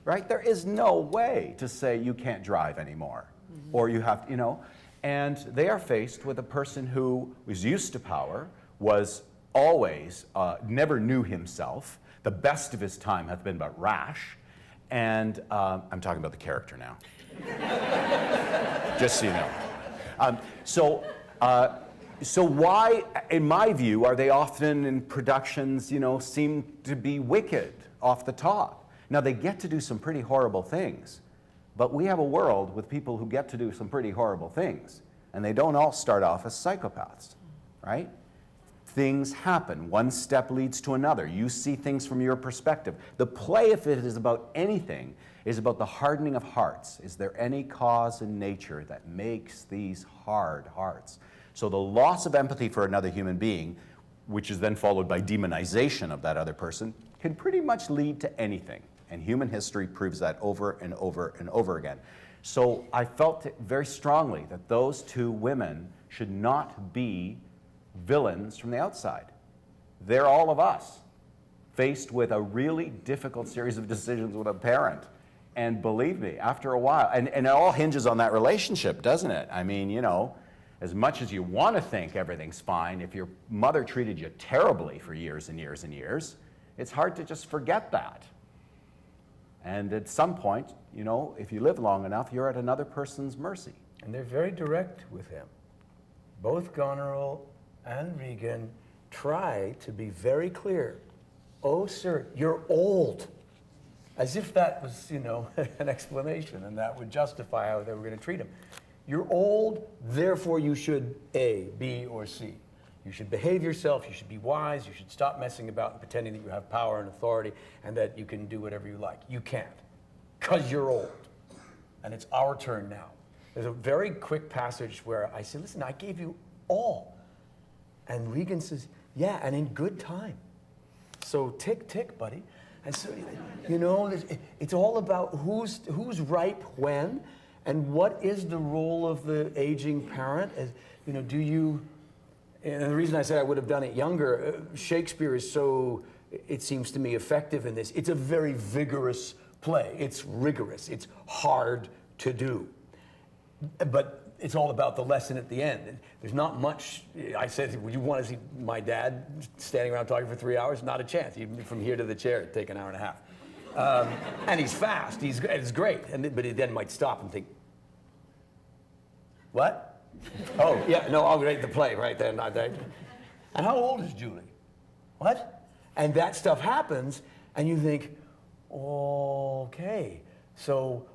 right? There is no way to say you can't drive anymore, or you have, you know. And they are faced with a person who was used to power, was always, never knew himself. The best of his time hath been but rash. And I'm talking about the character now. Just so you know. So why, in my view, are they often in productions, you know, seem to be wicked off the top? Now, they get to do some pretty horrible things. But we have a world with people who get to do some pretty horrible things, and they don't all start off as psychopaths, right? Things happen. One step leads to another. You see things from your perspective. The play, if it is about anything, is about the hardening of hearts. Is there any cause in nature that makes these hard hearts? So the loss of empathy for another human being, which is then followed by demonization of that other person, can pretty much lead to anything. And human history proves that over and over and over again. So I felt very strongly that those two women should not be villains from the outside. They're all of us, faced with a really difficult series of decisions with a parent. And believe me, after a while, and it all hinges on that relationship, doesn't it? I mean, you know, as much as you want to think everything's fine, if your mother treated you terribly for years and years and years, it's hard to just forget that. And at some point, you know, if you live long enough, you're at another person's mercy. And they're very direct with him. Both Goneril and Regan try to be very clear. Oh, sir, you're old. As if that was, you know, an explanation, and that would justify how they were going to treat him. You're old, therefore you should A, B, or C. You should behave yourself, you should be wise, you should stop messing about and pretending that you have power and authority and that you can do whatever you like. You can't, because you're old. And it's our turn now. There's a very quick passage where I say, listen, I gave you all. And Regan says, yeah, and in good time. So tick, tick, buddy. And so, you know, it's all about who's ripe when, and what is the role of the aging parent. As, you know, do you, and the reason I said I would have done it younger, Shakespeare is so, it seems to me, effective in this. It's a very vigorous play. It's rigorous. It's hard to do. But it's all about the lesson at the end. There's not much. I said, would you want to see my dad standing around talking for 3 hours? Not a chance. Even from here to the chair, it'd take an hour and a half. And he's fast. It's great. But he then might stop and think, what? Oh, yeah, no, I'll write the play right then. And how old is Julie? What? And that stuff happens, and you think, okay, So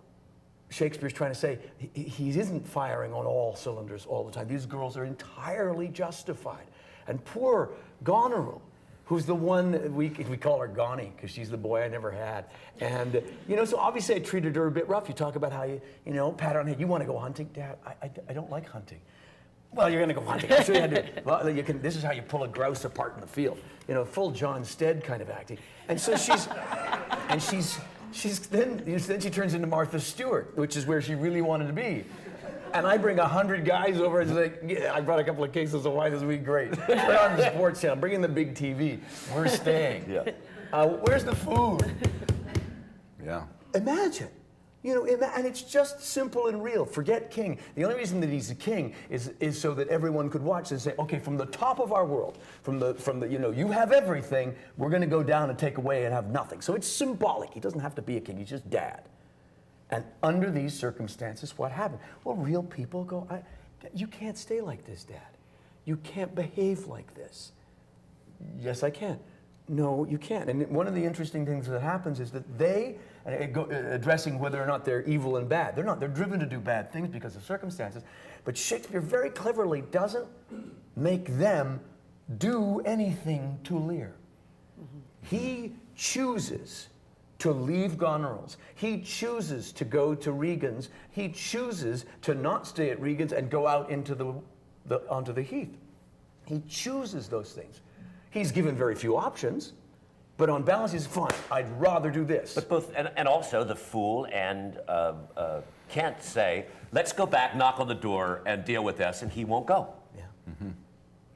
Shakespeare's trying to say he isn't firing on all cylinders all the time. These girls are entirely justified. And poor Goneril, who's the one, we call her Gonnie, because she's the boy I never had. And, so obviously I treated her a bit rough. You talk about how pat her on the head. You want to go hunting? Dad, I don't like hunting. Well, you're going to go hunting. I'll show you how to do it. Well, this is how you pull a grouse apart in the field. Full John Stead kind of acting. And so then she turns into Martha Stewart, which is where she really wanted to be. And I bring 100 guys over and say, yeah, I brought a couple of cases of wine this week, great. Put on the sports channel, bring in the big TV. We're staying. Yeah. Where's the food? Yeah. Imagine. And it's just simple and real. Forget king. The only reason that he's a king is so that everyone could watch and say, okay, from the top of our world, from the you have everything, we're going to go down and take away and have nothing. So it's symbolic. He doesn't have to be a king. He's just dad. And under these circumstances, what happened? Well, real people go, you can't stay like this, Dad. You can't behave like this. Yes, I can. No, you can't. And one of the interesting things that happens is that they, addressing whether or not they're evil and bad, they're not. They're driven to do bad things because of circumstances. But Shakespeare very cleverly doesn't make them do anything to Lear. He chooses to leave Goneril's. He chooses to go to Regan's. He chooses to not stay at Regan's and go out into onto the heath. He chooses those things. He's given very few options, but on balance, he's fine. I'd rather do this. But both, and also the fool and Kent say, let's go back, knock on the door, and deal with this, and he won't go. Yeah. Mm-hmm.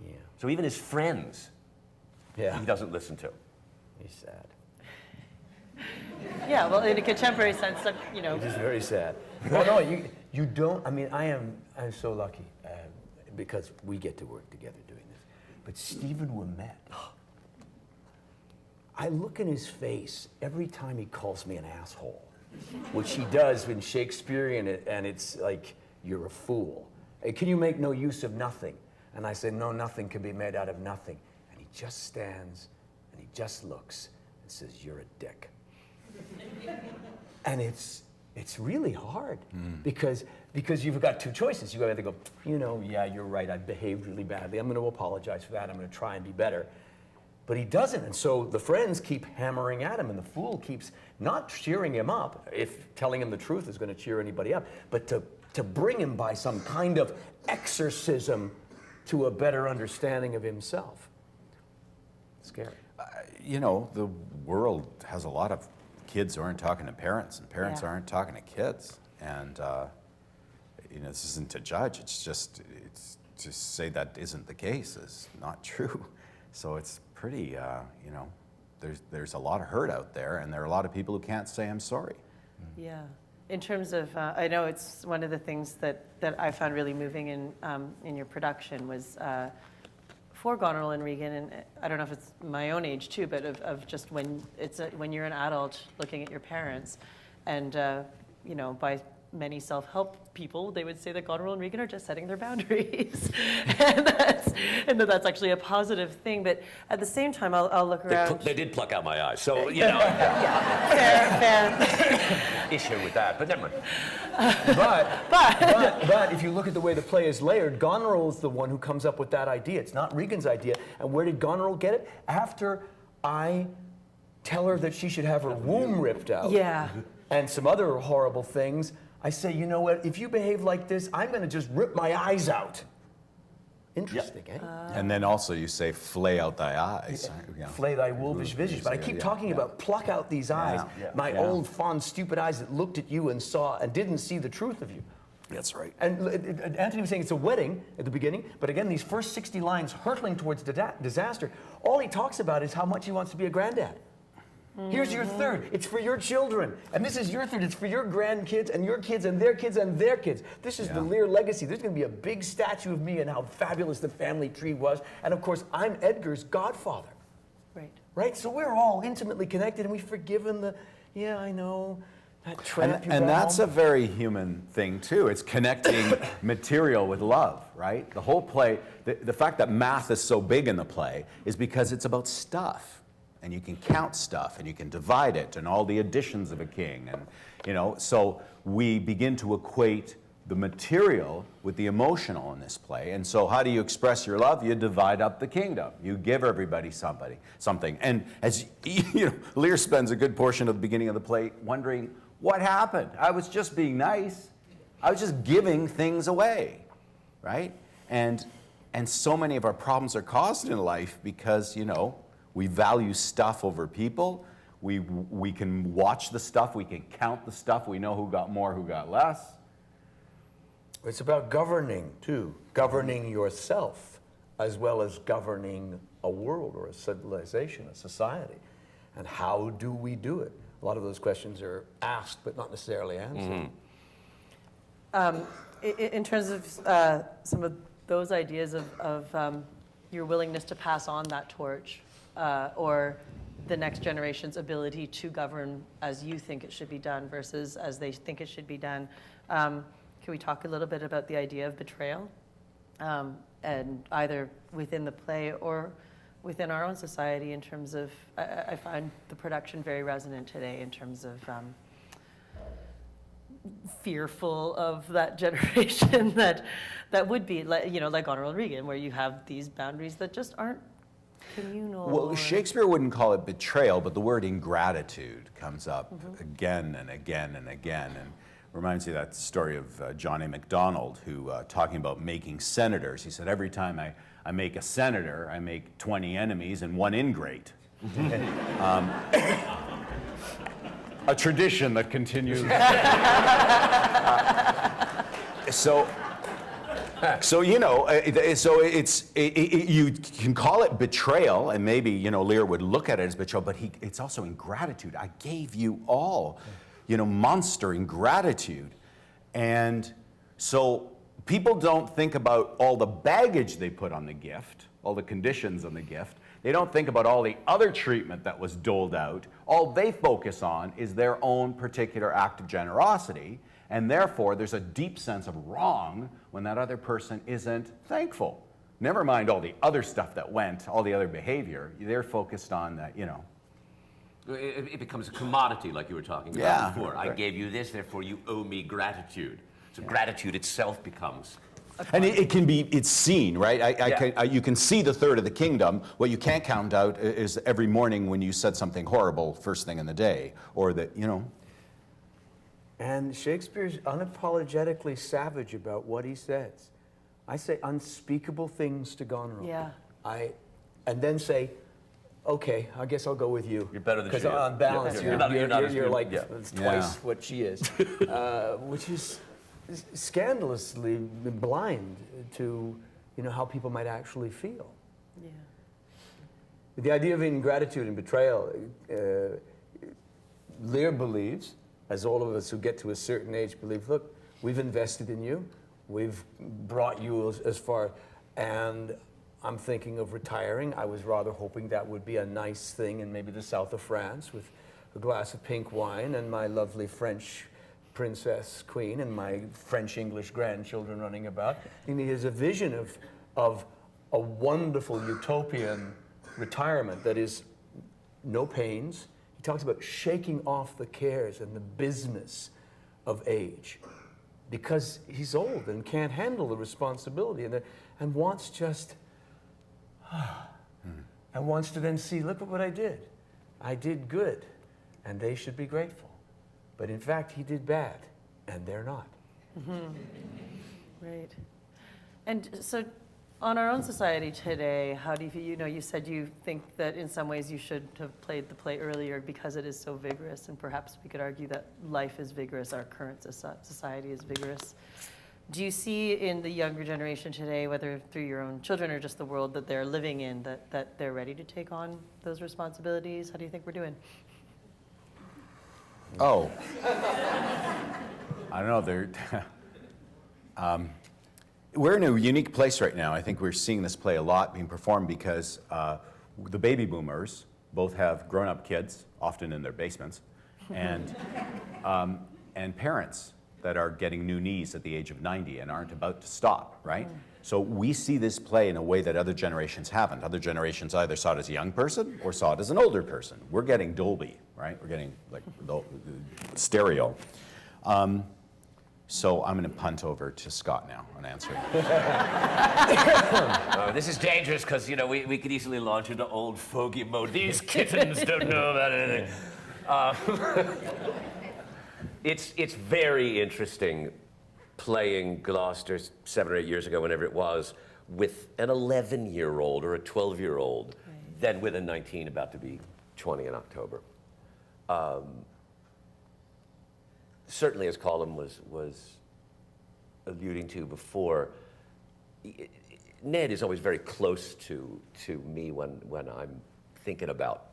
Yeah. So even his friends, he doesn't listen to. He's sad. Yeah, well, in a contemporary sense, It is very sad. Well, no, you don't. I mean, I'm so lucky because we get to work together doing this. But Stephen Ouimet, I look in his face every time he calls me an asshole, which he does in Shakespearean, and it's like, you're a fool. Can you make no use of nothing? And I say, no, nothing can be made out of nothing. And he just stands and he just looks and says, you're a dick. And it's really hard because you've got two choices. You got to go, yeah, you're right, I behaved really badly. I'm going to apologize for that. I'm going to try and be better. But he doesn't. And so the friends keep hammering at him, and the fool keeps not cheering him up, if telling him the truth is going to cheer anybody up, but to bring him by some kind of exorcism to a better understanding of himself. Scary. The world has a lot of kids who aren't talking to parents, and parents aren't talking to kids. And this isn't to judge. It's just to say that isn't the case is not true. So it's pretty, there's a lot of hurt out there, and there are a lot of people who can't say I'm sorry. Yeah. In terms of, I know it's one of the things that I found really moving in your production was for Goneril and Regan, and I don't know if it's my own age too, but of just when you're an adult looking at your parents, and by many self-help people, they would say that Goneril and Regan are just setting their boundaries, and that's actually a positive thing. But at the same time, I'll look around. They did pluck out my eyes, so fair. issue with that, but never mind. But if you look at the way the play is layered, Goneril is the one who comes up with that idea. It's not Regan's idea. And where did Goneril get it? After I tell her that she should have her womb ripped out. Yeah. And some other horrible things, I say, you know what? If you behave like this, I'm going to just rip my eyes out. Interesting, eh? And then also you say, flay out thy eyes. Flay thy wolfish visage. But I keep talking about pluck out these eyes. My old, fond, stupid eyes that looked at you and saw and didn't see the truth of you. That's right. And Antoni was saying it's a wedding at the beginning, but again, these first 60 lines hurtling towards disaster, all he talks about is how much he wants to be a granddad. Here's your third. It's for your children. And this is your third. It's for your grandkids and your kids and their kids and their kids. This is the Lear legacy. There's going to be a big statue of me and how fabulous the family tree was. And of course, I'm Edgar's godfather. Right? So we're all intimately connected, and we've forgiven I know, that tramp you and brought that's home. a very human thing, too. It's connecting material with love, right? The whole play, the fact that math is so big in the play is because it's about stuff. and you can count stuff, and you can divide it, and all the additions of a king, and so we begin to equate the material with the emotional in this play. And so how do you express your love? You divide up the kingdom. You give everybody something. And as Lear spends a good portion of the beginning of the play wondering, what happened? I was just being nice. I was just giving things away, right? And so many of our problems are caused in life because, we value stuff over people. We can watch the stuff, we can count the stuff, we know who got more, who got less. It's about governing, too. Governing yourself, as well as governing a world or a civilization, a society. And how do we do it? A lot of those questions are asked, but not necessarily answered. In terms of some of those ideas of your willingness to pass on that torch, or the next generation's ability to govern as you think it should be done versus as they think it should be done, can we talk a little bit about the idea of betrayal, and either within the play or within our own society in terms of, I find the production very resonant today in terms of fearful of that generation that would be, like Honorable Regan, where you have these boundaries that just aren't communal. Well, Shakespeare wouldn't call it betrayal, but the word ingratitude comes up again and again and again. And reminds me of that story of John A. MacDonald, who, talking about making senators, he said, every time I make a senator, I make 20 enemies and one ingrate. A tradition that continues. So you can call it betrayal, and maybe Lear would look at it as betrayal, but it's also ingratitude. I gave you all. Monster ingratitude. And so people don't think about all the baggage they put on the gift, all the conditions on the gift. They don't think about all the other treatment that was doled out. All they focus on is their own particular act of generosity, and therefore there's a deep sense of wrong when that other person isn't thankful. Never mind all the other stuff that went, all the other behavior. They're focused on that, It becomes a commodity, like you were talking about before. I gave you this, therefore you owe me gratitude. So gratitude itself becomes. And it's seen, right? You can see the third of the kingdom. What you can't count out is every morning when you said something horrible first thing in the day, or that, And Shakespeare's unapologetically savage about what he says. I say unspeakable things to Goneril. Yeah. And then say, okay, I guess I'll go with you. You're better than she is. Because on balance, You're not as you're good. like Yeah. twice what she is, which is scandalously blind to how people might actually feel. Yeah. The idea of ingratitude and betrayal, Lear believes, as all of us who get to a certain age believe, look, we've invested in you, we've brought you as far, and I'm thinking of retiring. I was rather hoping that would be a nice thing in maybe the south of France with a glass of pink wine and my lovely French princess queen and my French-English grandchildren running about. And he has a vision of a wonderful utopian retirement that is no pains. He talks about shaking off the cares and the business of age because he's old and can't handle the responsibility and wants just... and wants to then see, look at what I did. I did good, and they should be grateful. But in fact, he did bad, and they're not. Right. And so on our own society today, how do you said you think that in some ways you should have played the play earlier because it is so vigorous, and perhaps we could argue that life is vigorous, our current society is vigorous. Do you see in the younger generation today, whether through your own children or just the world that they're living in, that they're ready to take on those responsibilities? How do you think we're doing? Oh. I don't know. We're in a unique place right now. I think we're seeing this play a lot being performed because the baby boomers both have grown-up kids, often in their basements, and parents that are getting new knees at the age of 90 and aren't about to stop, right? So we see this play in a way that other generations haven't. Other generations either saw it as a young person or saw it as an older person. We're getting Dolby, right? We're getting like the stereo. So I'm going to punt over to Scott now on answering. This is dangerous because, you know, we could easily launch into old fogey mode. These kittens don't know about anything. It's very interesting playing Gloucester 7 or 8 years ago, whenever it was, with an 11-year-old or a 12-year-old than with a 19 about to be 20 in October. Certainly, as Colm was alluding to before, Ned is always very close to me when I'm thinking about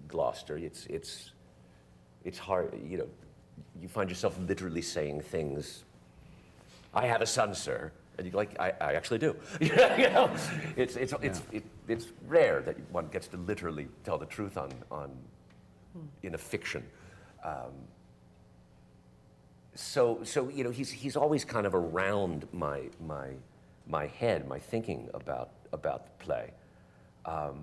Gloucester. It's hard, you know, you find yourself literally saying things. I have a son, sir, and you're like, I actually do. You know, it's rare that one gets to literally tell the truth in a fiction. So you know, he's always kind of around my head, my thinking about the play. But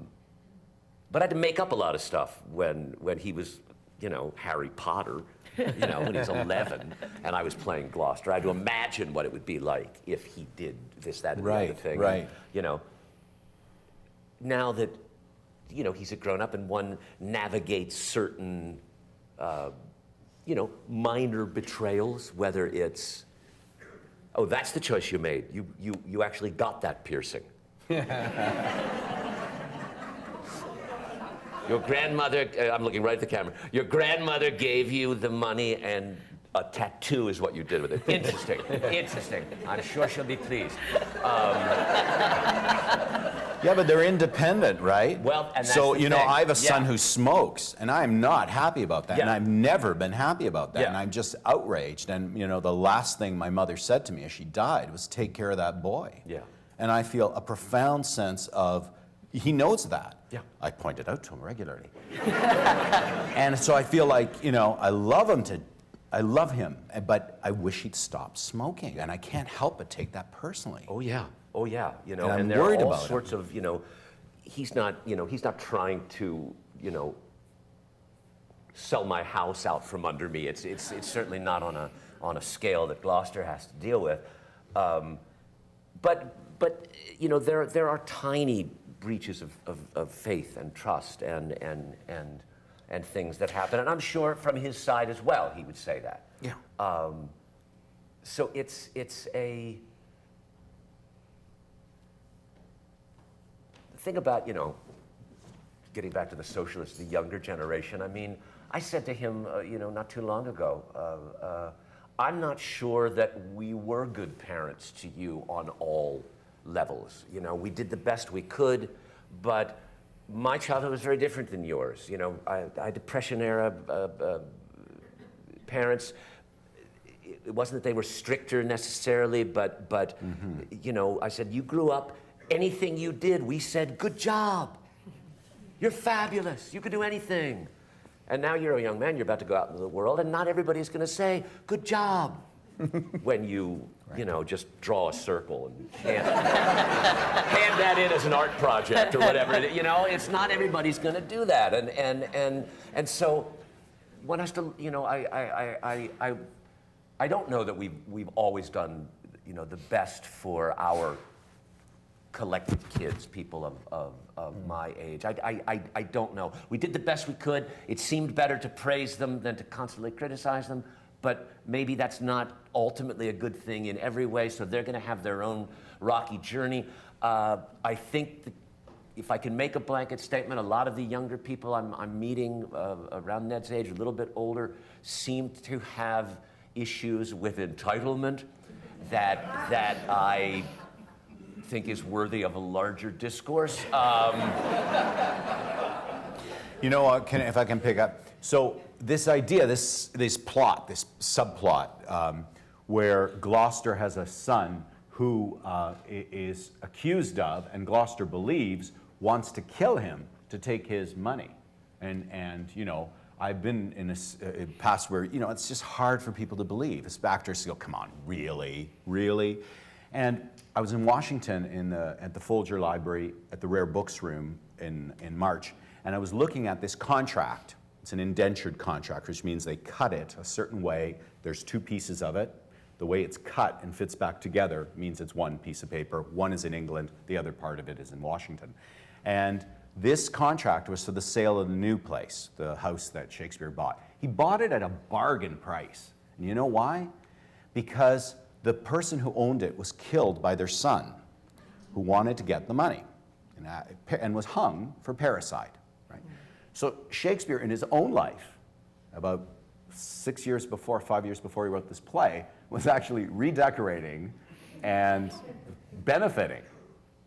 I had to make up a lot of stuff when he was, you know, Harry Potter, you know, when he was 11, and I was playing Gloucester. I had to imagine what it would be like if he did this, that, and the other thing. Right. And, you know, now that, you know, he's a grown-up and one navigates certain, you know, minor betrayals, whether it's, oh, that's the choice you made. You actually got that piercing. Your grandmother, I'm looking right at the camera, your grandmother gave you the money and a tattoo is what you did with it. Interesting, interesting. I'm sure she'll be pleased. Yeah, but they're independent, right? Well, and that's so, the you know, thing. I have a son Yeah. who smokes, and I'm not happy about that, and Yeah. I've never been happy about that, Yeah. and I'm just outraged. And, you know, the last thing my mother said to me as she died was, take care of that boy. Yeah. And I feel a profound sense of, he knows that. Yeah. I point it out to him regularly. And so I feel like, you know, I love him, but I wish he'd stop smoking, and I can't help but take that personally. Oh yeah, you know, And I'm and there are worried all about him. sorts of, you know, he's not trying to, you know, sell my house out from under me. It's certainly not on a scale that Gloucester has to deal with. But you know, there are tiny breaches of faith and trust and things that happen, and I'm sure from his side as well he would say that. Yeah. So it's a thing about, you know, getting back to the socialists, the younger generation. I mean, I said to him, you know, not too long ago, I'm not sure that we were good parents to you on all levels. You know, we did the best we could, but my childhood was very different than yours. You know, I had Depression-era parents. It wasn't that they were stricter necessarily, but you know, I said, you grew up, anything you did, we said, good job. You're fabulous. You could do anything. And now you're a young man, you're about to go out into the world, and not everybody's going to say, good job, when you know, just draw a circle and hand that in as an art project or whatever. You know, it's not everybody's going to do that. And so when I still, you know, I don't know that we've always done, you know, the best for our collective kids, people of my age. I don't know. We did the best we could. It seemed better to praise them than to constantly criticize them, but maybe that's not ultimately a good thing in every way, so they're going to have their own rocky journey. I think that if I can make a blanket statement, a lot of the younger people I'm meeting around Ned's age, a little bit older, seem to have issues with entitlement that I think is worthy of a larger discourse. You know, if I can pick up. So this idea, this plot, this subplot, where Gloucester has a son who is accused of, and Gloucester believes, wants to kill him to take his money. And you know, I've been in a past where, you know, it's just hard for people to believe. As actors go, come on, really? Really? And I was in Washington at the Folger Library at the Rare Books Room in March, and I was looking at this contract. It's an indentured contract, which means they cut it a certain way. There's two pieces of it. The way it's cut and fits back together means it's one piece of paper. One is in England, the other part of it is in Washington. And this contract was for the sale of the new place, the house that Shakespeare bought. He bought it at a bargain price. And you know why? Because the person who owned it was killed by their son, who wanted to get the money, and was hung for parricide. Right? So Shakespeare, in his own life, about 5 years before he wrote this play, was actually redecorating and benefiting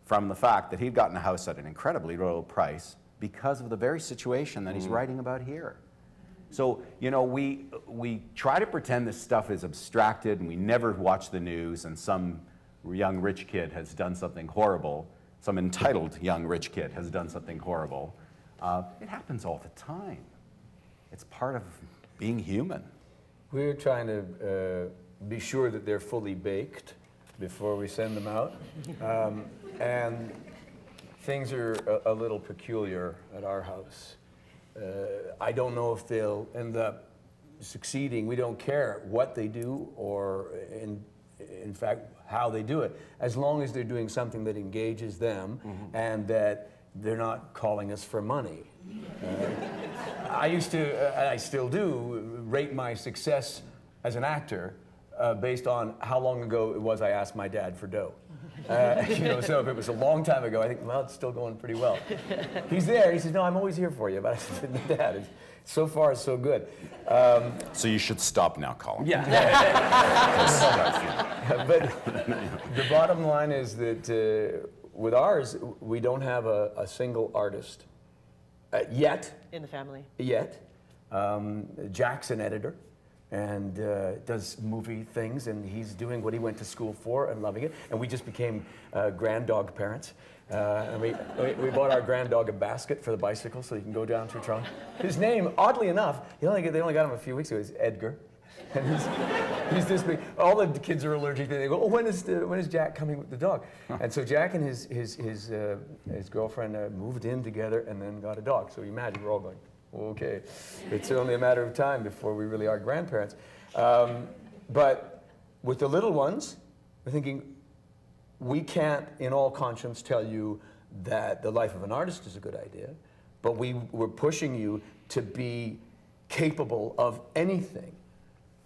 from the fact that he'd gotten a house at an incredibly low price because of the very situation that he's writing about here. So, you know, we try to pretend this stuff is abstracted, and we never watch the news and some young rich kid has done something horrible, some entitled young rich kid has done something horrible. It happens all the time. It's part of being human. We're trying to be sure that they're fully baked before we send them out. And things are a little peculiar at our house. I don't know if they'll end up succeeding. We don't care what they do or, in fact, how they do it, as long as they're doing something that engages them and that they're not calling us for money. I used to, and I still do, rate my success as an actor based on how long ago it was I asked my dad for dough. You know, so if it was a long time ago, I think, well, it's still going pretty well. He's there. He says, no, I'm always here for you. But I said, Dad, so far it's so good. So you should stop now, Colm. Yeah. But the bottom line is that with ours, we don't have a single artist yet. In the family. Yet. Jack's an editor and does movie things, and he's doing what he went to school for and loving it. And we just became grand dog parents. And we bought our grand dog a basket for the bicycle so he can go down through Toronto. His name, oddly enough, they only got him a few weeks ago, is Edgar. And he's this big. All the kids are allergic. They go, oh, when is Jack coming with the dog? And so Jack and his girlfriend moved in together and then got a dog. So you imagine we're all going, okay, it's only a matter of time before we really are grandparents. But with the little ones, we're thinking, we can't, in all conscience, tell you that the life of an artist is a good idea, but we're pushing you to be capable of anything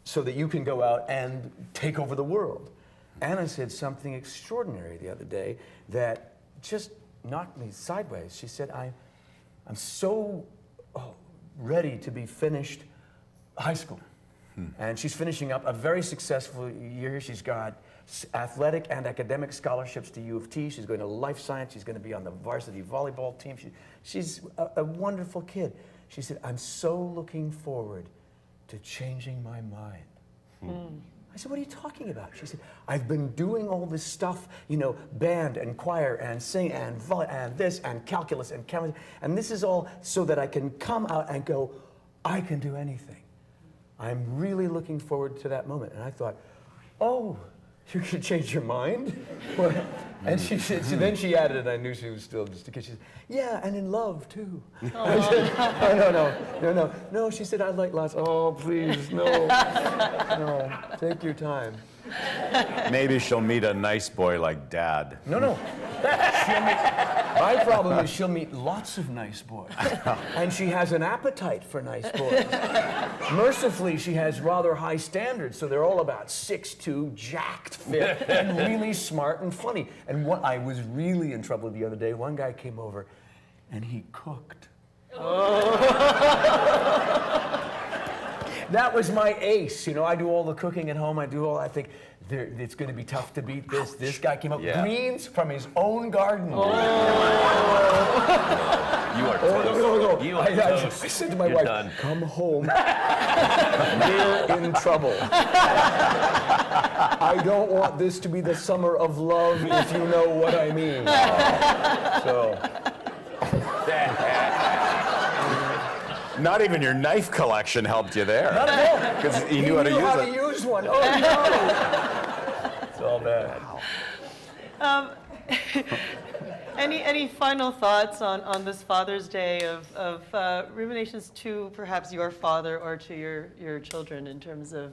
so that you can go out and take over the world. Anna said something extraordinary the other day that just knocked me sideways. She said, I'm so ready to be finished high school. And she's finishing up a very successful year. She's got athletic and academic scholarships to U of T. She's going to life science. She's going to be on the varsity volleyball team. She's a wonderful kid. She said, I'm so looking forward to changing my mind. I said, what are you talking about? She said, I've been doing all this stuff, you know, band and choir and sing and and this and calculus and chemistry, and this is all so that I can come out and go, I can do anything. I'm really looking forward to that moment. And I thought, oh, you're going to change your mind? And she said, so then she added, and I knew she was still just a kid. She said, yeah, and in love, too. I said, oh, no. She said, I'd like lots. Oh, please, no. Take your time. Maybe she'll meet a nice boy like Dad. No. My problem is she'll meet lots of nice boys. And she has an appetite for nice boys. Mercifully, she has rather high standards, so they're all about 6'2", jacked, fit, and really smart and funny. And I was really in trouble the other day. One guy came over, and he cooked. That was my ace. You know, I do all the cooking at home. I think it's going to be tough to beat this. Ouch. This guy came up with greens from his own garden. You are toast. No. You are toast. I said to my You're wife, done. come home. We're in trouble. I don't want this to be the summer of love, if you know what I mean. Not even your knife collection helped you there. Not at all. Because he knew how to use how it. to use one. Oh no! It's all bad. Any final thoughts on this Father's Day of ruminations to perhaps your father or to your children in terms of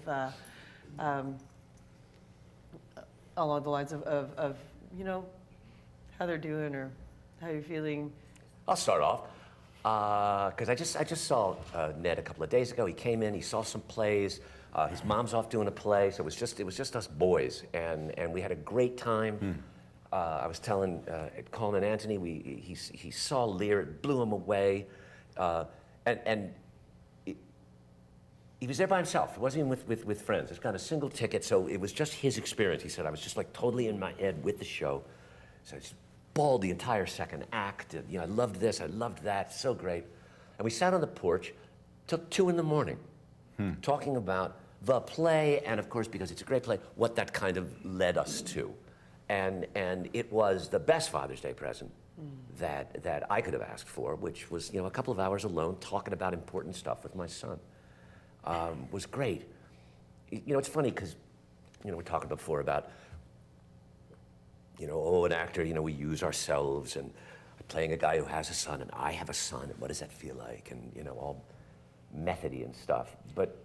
along the lines of how they're doing or how you're feeling? I'll start off because I just saw Ned a couple of days ago. He came in, he saw some plays. His mom's off doing a play, so it was just us boys, and we had a great time. I was telling Colm and Antoni, he saw Lear, it blew him away, and he was there by himself. He wasn't even with friends. It's got a single ticket, so it was just his experience. He said, I was just like totally in my head with the show. So I just bawled the entire second act. I loved this, I loved that, so great. And we sat on the porch till 2 a.m, talking about the play, and of course, because it's a great play, what that kind of led us to. And it was the best Father's Day present that I could have asked for, which was a couple of hours alone talking about important stuff with my son. Was great. It's funny because we're talking before about an actor. We use ourselves and playing a guy who has a son, and I have a son, and what does that feel like, and all methody and stuff. But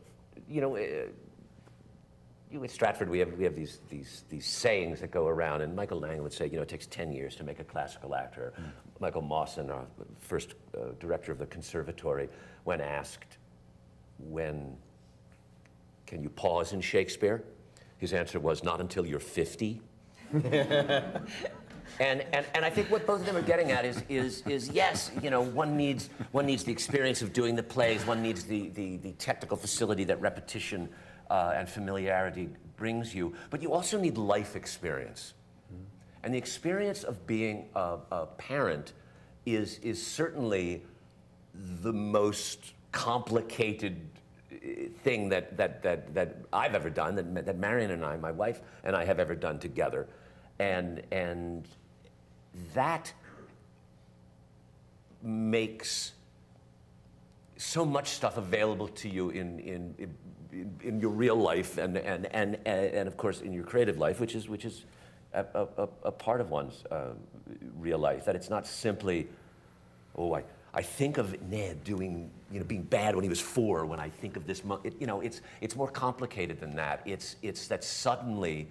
at Stratford, we have these sayings that go around, and Michael Lang would say, it takes 10 years to make a classical actor. Michael Mawson, our first director of the conservatory, when asked, when can you pause in Shakespeare? His answer was, not until you're 50. And I think what both of them are getting at is yes, one needs the experience of doing the plays, one needs the technical facility that repetition and familiarity brings you, but you also need life experience. And the experience of being a parent is certainly the most complicated thing that I've ever done, that Marion and I, my wife and I, have ever done together. And that makes so much stuff available to you in your real life and of course in your creative life, which is a part of one's real life. That it's not simply, I think of Ned doing, being bad when he was 4. When I think of this, it's more complicated than that. It's that suddenly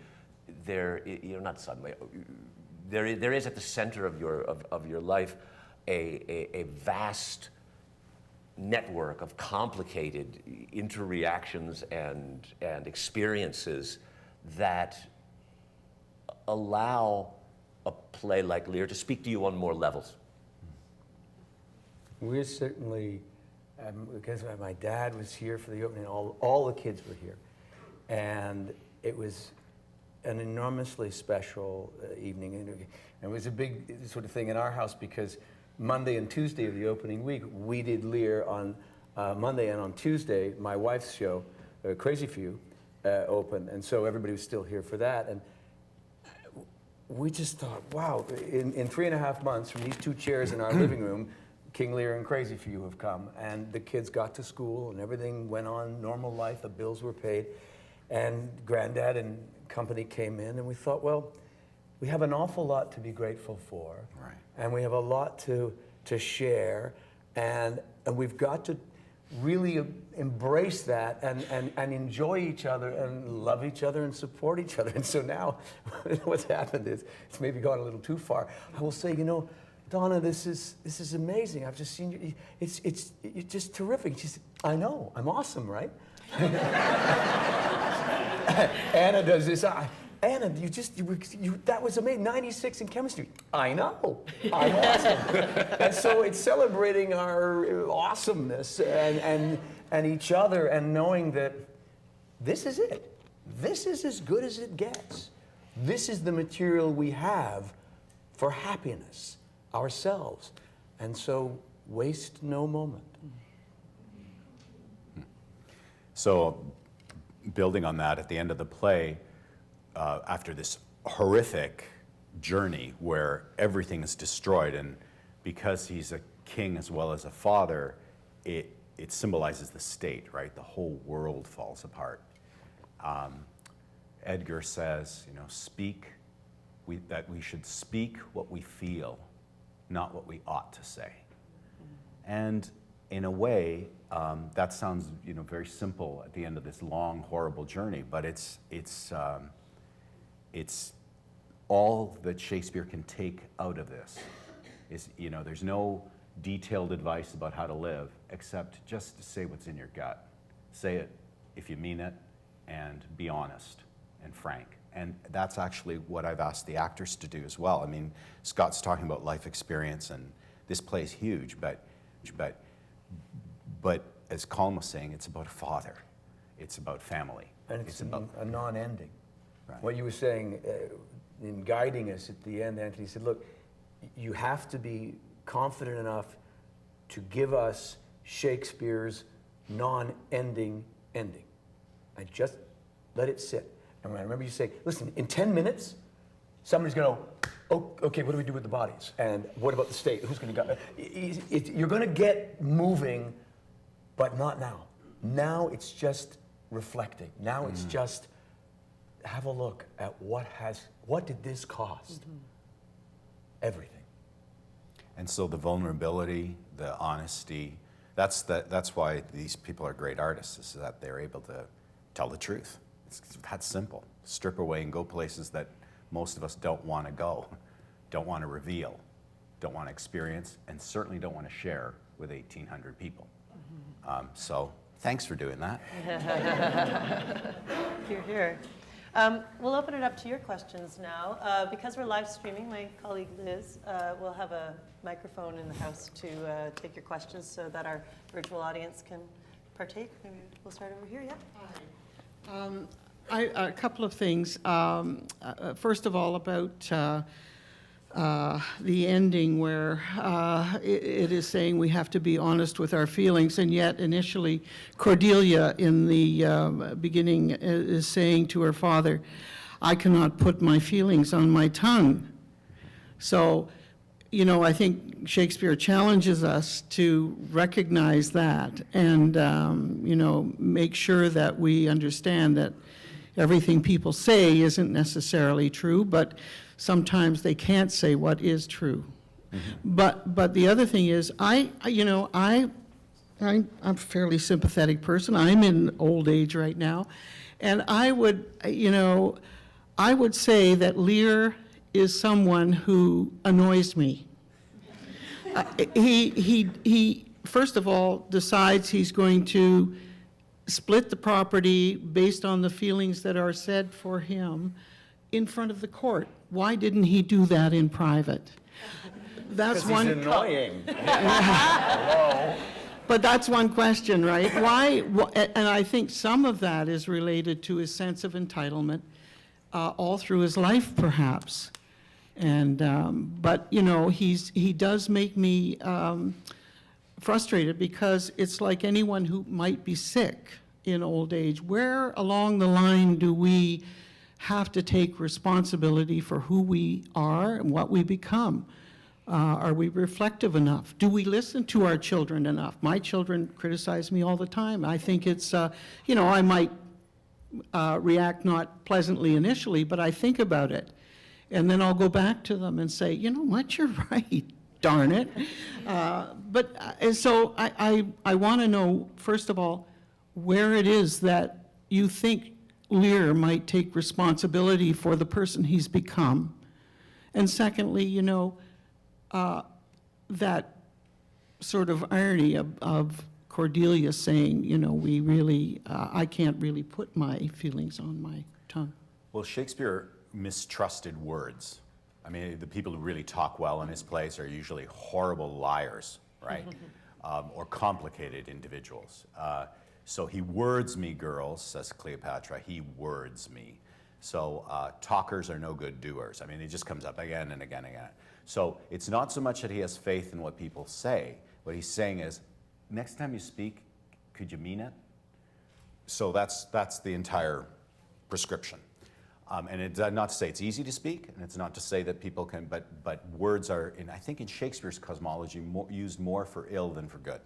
there, not suddenly, there is at the center of your life a vast network of complicated interreactions and experiences that allow a play like Lear to speak to you on more levels. We're certainly, because my dad was here for the opening, all the kids were here. And it was an enormously special evening. And it was a big sort of thing in our house because Monday and Tuesday of the opening week, we did Lear on Monday, and on Tuesday, my wife's show, Crazy Few, opened. And so everybody was still here for that. And we just thought, wow, in 3.5 months from these 2 chairs in our living room, King Lear and Crazy Few have come, and the kids got to school, and everything went on normal life. The bills were paid, and Granddad and company came in, and we thought, well, we have an awful lot to be grateful for, right, and we have a lot to share, and we've got to really embrace that and enjoy each other and love each other and support each other. And so now, what's happened is it's maybe gone a little too far. I will say, Donna, this is amazing. I've just seen you. It's just terrific. She said, I know. I'm awesome, right? Anna does this. Anna, that was amazing. 96 in chemistry. I know. I'm awesome. And so it's celebrating our awesomeness and each other, and knowing that this is it. This is as good as it gets. This is the material we have for happiness ourselves, and so waste no moment. So, building on that, at the end of the play, after this horrific journey where everything is destroyed, and because he's a king as well as a father, it symbolizes the state, right? The whole world falls apart. Edgar says, you know, that we should speak what we feel, not what we ought to say. And in a way, that sounds, you know, very simple at the end of this long, horrible journey, but it's all that Shakespeare can take out of this. Is, you know, there's no detailed advice about how to live, except just to say what's in your gut. Say it if you mean it, and be honest and frank. And that's actually what I've asked the actors to do as well. I mean, Scott's talking about life experience, and this play's huge, but as Colm was saying, it's about a father. It's about family. And it's about a non-ending. Right. What you were saying in guiding us at the end, Antoni said, look, you have to be confident enough to give us Shakespeare's non-ending ending. And just let it sit. And I remember you saying, listen, in 10 minutes, somebody's going to, oh, okay, what do we do with the bodies? And what about the state? Who's going to go? You're going to get moving, but not now. Now it's just reflecting. Now it's just have a look at what did this cost? Everything. And so the vulnerability, the honesty, that's why these people are great artists, is that they're able to tell the truth. It's that simple. Strip away and go places that most of us don't want to go, don't want to reveal, don't want to experience, and certainly don't want to share with 1,800 people. So thanks for doing that. You're here. We'll open it up to your questions now. Because we're live streaming, my colleague Liz will have a microphone in the house to take your questions so that our virtual audience can partake. Maybe we'll start over here, yeah? A couple of things. First of all, about the ending where it is saying we have to be honest with our feelings, and yet initially Cordelia in the beginning is saying to her father, I cannot put my feelings on my tongue. So, you know, I think Shakespeare challenges us to recognize that and, you know, make sure that we understand that everything people say isn't necessarily true, but sometimes they can't say what is true. But the other thing is, I'm a fairly sympathetic person. I'm in old age right now, and I would say that Lear is someone who annoys me. He first of all decides he's going to split the property based on the feelings that are said for him in front of the court. Why didn't he do that in private? That's one. He's annoying. But that's one question, right? Why? And I think some of that is related to his sense of entitlement all through his life, perhaps. And but you know, he does make me frustrated, because it's like anyone who might be sick in old age. Where along the line do we have to take responsibility for who we are and what we become? Are we reflective enough? Do we listen to our children enough? My children criticize me all the time. I think it's, you know, I might react not pleasantly initially, but I think about it. And then I'll go back to them and say, you know what, you're right, darn it. And so I want to know, first of all, where it is that you think Lear might take responsibility for the person he's become. And secondly, you know, that sort of irony of Cordelia saying, you know, we really, I can't really put my feelings on my tongue. Well, Shakespeare mistrusted words. I mean, the people who really talk well in his plays are usually horrible liars, right? Or complicated individuals. So he words me, girls, says Cleopatra. He words me. So talkers are no good doers. I mean, it just comes up again and again and again. So it's not so much that he has faith in what people say. What he's saying is, next time you speak, could you mean it? So that's the entire prescription. And it's not to say it's easy to speak, and it's not to say that people can, but words are, I think in Shakespeare's cosmology, used more for ill than for good.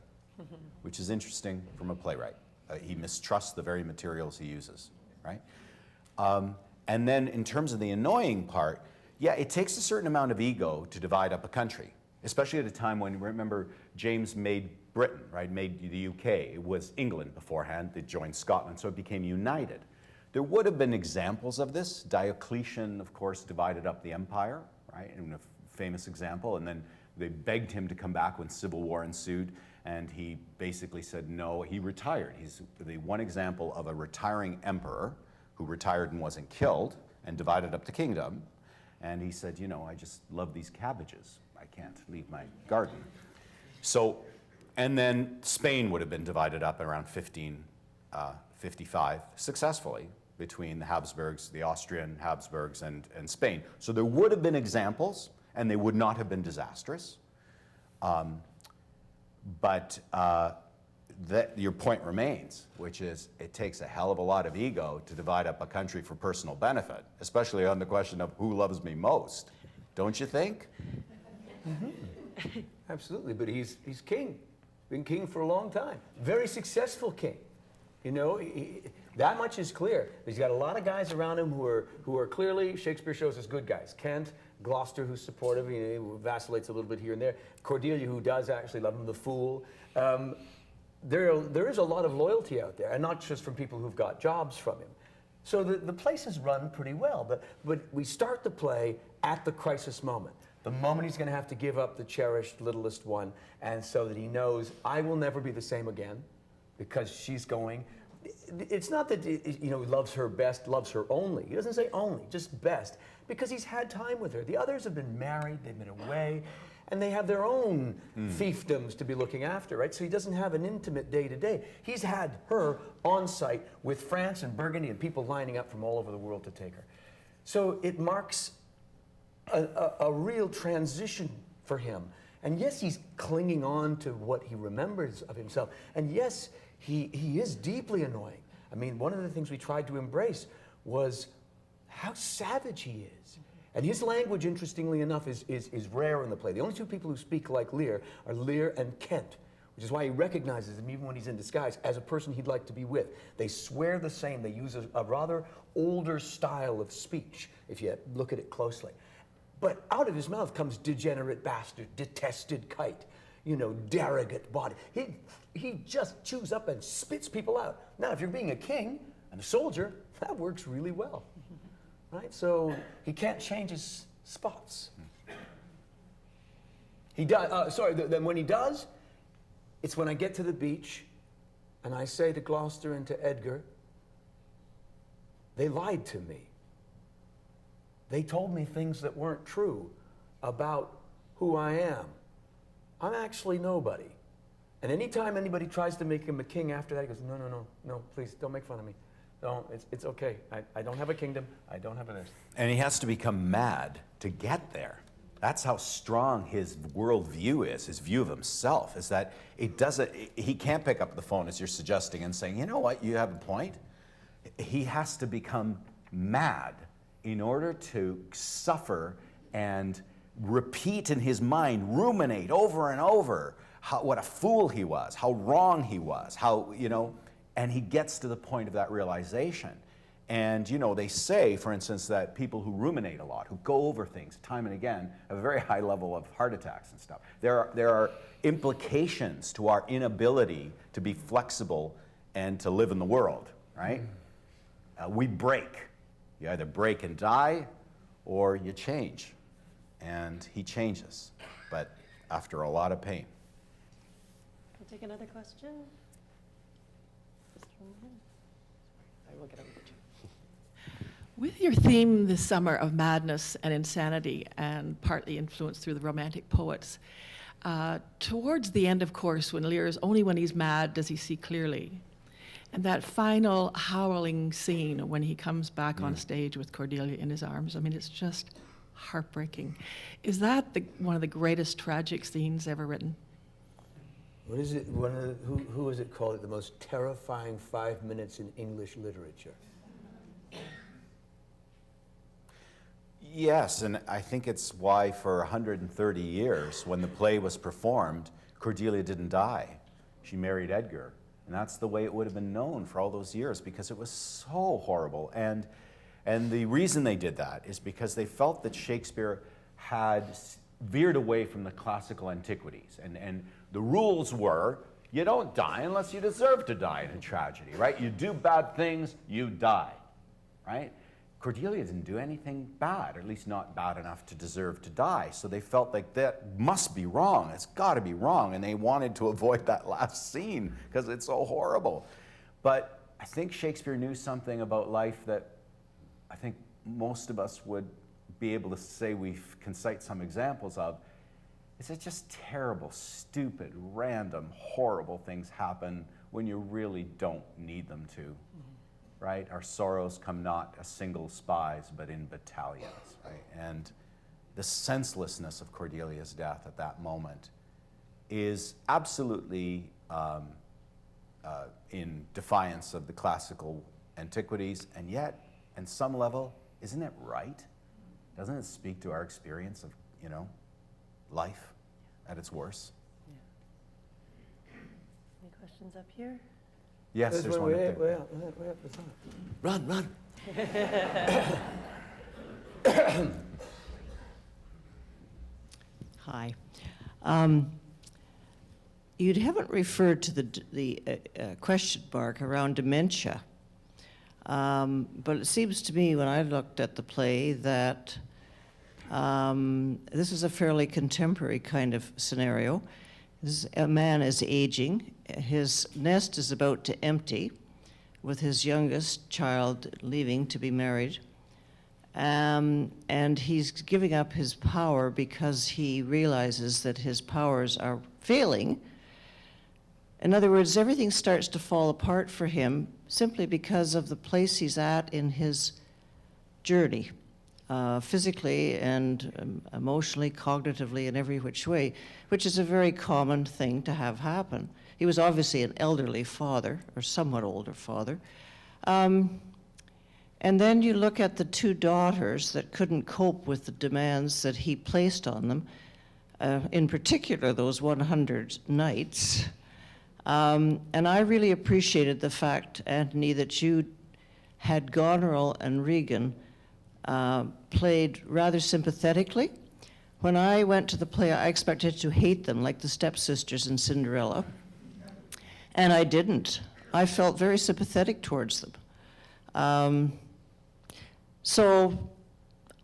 which is interesting from a playwright. He mistrusts the very materials he uses, right? And then in terms of the annoying part, yeah, it takes a certain amount of ego to divide up a country, especially at a time when, remember, James made Britain, right, made the UK. It was England beforehand that joined Scotland, so it became united. There would have been examples of this. Diocletian, of course, divided up the empire, right, in a famous example, and then they begged him to come back when civil war ensued, and he basically said no. He retired. He's the one example of a retiring emperor who retired and wasn't killed and divided up the kingdom. And he said, you know, I just love these cabbages. I can't leave my garden. So, and then Spain would have been divided up around 1555 successfully between the Habsburgs, the Austrian Habsburgs, and Spain. So there would have been examples, and they would not have been disastrous. But your point remains, which is it takes a hell of a lot of ego to divide up a country for personal benefit, especially on the question of who loves me most. Don't you think? Mm-hmm. Absolutely, but he's king. Been king for a long time. Very successful king. You know, that much is clear. He's got a lot of guys around him who are clearly, Shakespeare shows us good guys. Kent, Gloucester, who's supportive, you know, he vacillates a little bit here and there. Cordelia, who does actually love him, the fool. There is a lot of loyalty out there, and not just from people who've got jobs from him. So the place is run pretty well, but we start the play at the crisis moment. The moment he's going to have to give up the cherished littlest one, and so that he knows, I will never be the same again, because she's going. It's not that, you know, he loves her best, loves her only. He doesn't say only, just best, because he's had time with her. The others have been married, they've been away, and they have their own fiefdoms to be looking after, right? So he doesn't have an intimate day-to-day. He's had her on site with France and Burgundy and people lining up from all over the world to take her. So it marks a real transition for him. And yes, he's clinging on to what he remembers of himself. And yes, he is deeply annoying. I mean, one of the things we tried to embrace was how savage he is. And his language, interestingly enough, is rare in the play. The only two people who speak like Lear are Lear and Kent, which is why he recognizes him, even when he's in disguise, as a person he'd like to be with. They swear the same. They use a rather older style of speech, if you look at it closely. But out of his mouth comes degenerate bastard, detested kite, you know, derogate body. He just chews up and spits people out. Now, if you're being a king and a soldier, that works really well, right? So he can't change his spots. He does. Then when he does, it's when I get to the beach, and I say to Gloucester and to Edgar, they lied to me. They told me things that weren't true about who I am. I'm actually nobody. And anytime anybody tries to make him a king after that, he goes, no, please, don't make fun of me. No, it's okay. I don't have a kingdom. I don't have this. And he has to become mad to get there. That's how strong his worldview is, his view of himself, is that he can't pick up the phone, as you're suggesting, and saying, you know what, you have a point. He has to become mad in order to suffer and repeat in his mind, ruminate over and over what a fool he was, how wrong he was, how, you know, and he gets to the point of that realization. And, you know, they say, for instance, that people who ruminate a lot, who go over things time and again, have a very high level of heart attacks and stuff. There are implications to our inability to be flexible and to live in the world, right? We break. You either break and die, or you change. And he changes, but after a lot of pain. We'll take another question. I will get over to you. With your theme this summer of madness and insanity, and partly influenced through the Romantic poets, towards the end, of course, when Lear is only when he's mad does he see clearly. And that final howling scene when he comes back on stage with Cordelia in his arms, I mean, it's just heartbreaking. Is that one of the greatest tragic scenes ever written? What is it? Who is it called? The most terrifying 5 minutes in English literature. Yes, and I think it's why for 130 years, when the play was performed, Cordelia didn't die. she married Edgar. And that's the way it would have been known for all those years, because it was so horrible. And the reason they did that is because they felt that Shakespeare had veered away from the classical antiquities. And the rules were, you don't die unless you deserve to die in a tragedy, right? You do bad things, you die, right? Cordelia didn't do anything bad, or at least not bad enough to deserve to die. So they felt like that must be wrong. It's got to be wrong. And they wanted to avoid that last scene because it's so horrible. But I think Shakespeare knew something about life that I think most of us would be able to say we can cite some examples of. Is that just terrible, stupid, random, horrible things happen when you really don't need them to. Right? Our sorrows come not as single spies, but in battalions, right? And the senselessness of Cordelia's death at that moment is absolutely in defiance of the classical antiquities, and yet, on some level, isn't it right? Doesn't it speak to our experience of, life at its worst? Yeah. Any questions up here? Yes, there's one up there. Way up the top. Run. Hi. You haven't referred to the question mark around dementia, but it seems to me when I looked at the play that this is a fairly contemporary kind of scenario. A man is aging. His nest is about to empty, with his youngest child leaving to be married. And he's giving up his power because he realizes that his powers are failing. In other words, everything starts to fall apart for him simply because of the place he's at in his journey. Physically and emotionally, cognitively, in every which way, which is a very common thing to have happen. He was obviously an elderly father, or somewhat older father. And then you look at the two daughters that couldn't cope with the demands that he placed on them, in particular those 100 nights. And I really appreciated the fact, Antoni, that you had Goneril and Regan played rather sympathetically. When I went to the play, I expected to hate them like the stepsisters in Cinderella, and I didn't. I felt very sympathetic towards them. So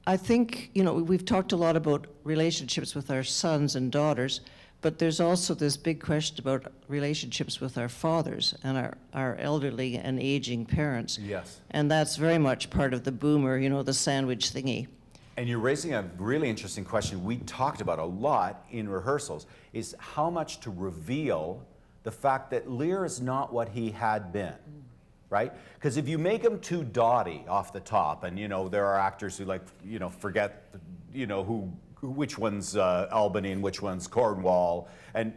I think, we've talked a lot about relationships with our sons and daughters, but there's also this big question about relationships with our fathers and our elderly and aging parents. Yes. And that's very much part of the boomer, the sandwich thingy. And you're raising a really interesting question we talked about a lot in rehearsals, is how much to reveal the fact that Lear is not what he had been, right? Because if you make him too dotty off the top, and there are actors who forget, which one's Albany and which one's Cornwall, and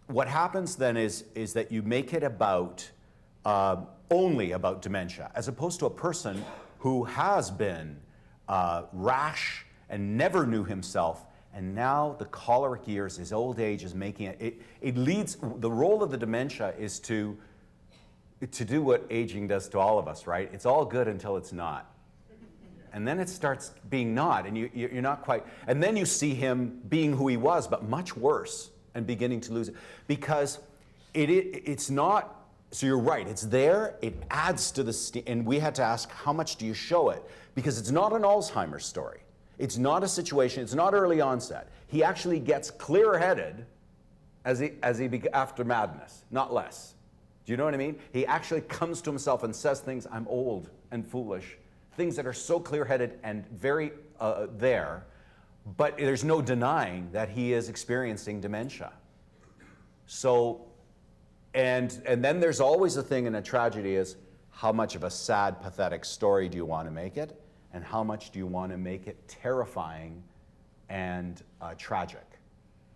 what happens then is that you make it about only about dementia, as opposed to a person who has been rash and never knew himself, and now the choleric years, his old age is making it leads, the role of the dementia is to do what aging does to all of us, right? It's all good until it's not. And then it starts being not, and you're not quite, and then you see him being who he was, but much worse, and beginning to lose it. Because it's not, so you're right, it's there, it adds to the, and we had to ask, how much do you show it? Because it's not an Alzheimer's story. It's not a situation, it's not early onset. He actually gets clear-headed after madness, not less. Do you know what I mean? He actually comes to himself and says things, I'm old and foolish, things that are so clear-headed and very there, but there's no denying that he is experiencing dementia. So, and then there's always a thing in a tragedy is, how much of a sad, pathetic story do you want to make it? And how much do you want to make it terrifying and tragic?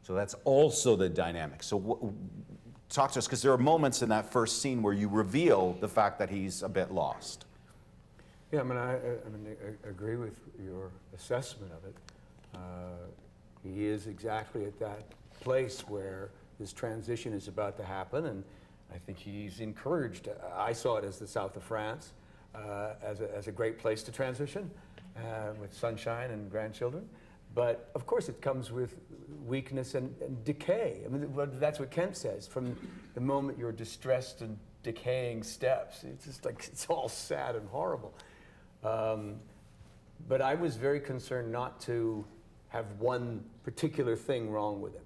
So that's also the dynamic. So talk to us, because there are moments in that first scene where you reveal the fact that he's a bit lost. Yeah, I agree with your assessment of it. He is exactly at that place where this transition is about to happen, and I think he's encouraged. I saw it as the south of France, as a great place to transition, with sunshine and grandchildren. But of course it comes with weakness and decay. I mean, that's what Kent says. From the moment you're distressed and decaying steps, it's just like, it's all sad and horrible. But I was very concerned not to have one particular thing wrong with him.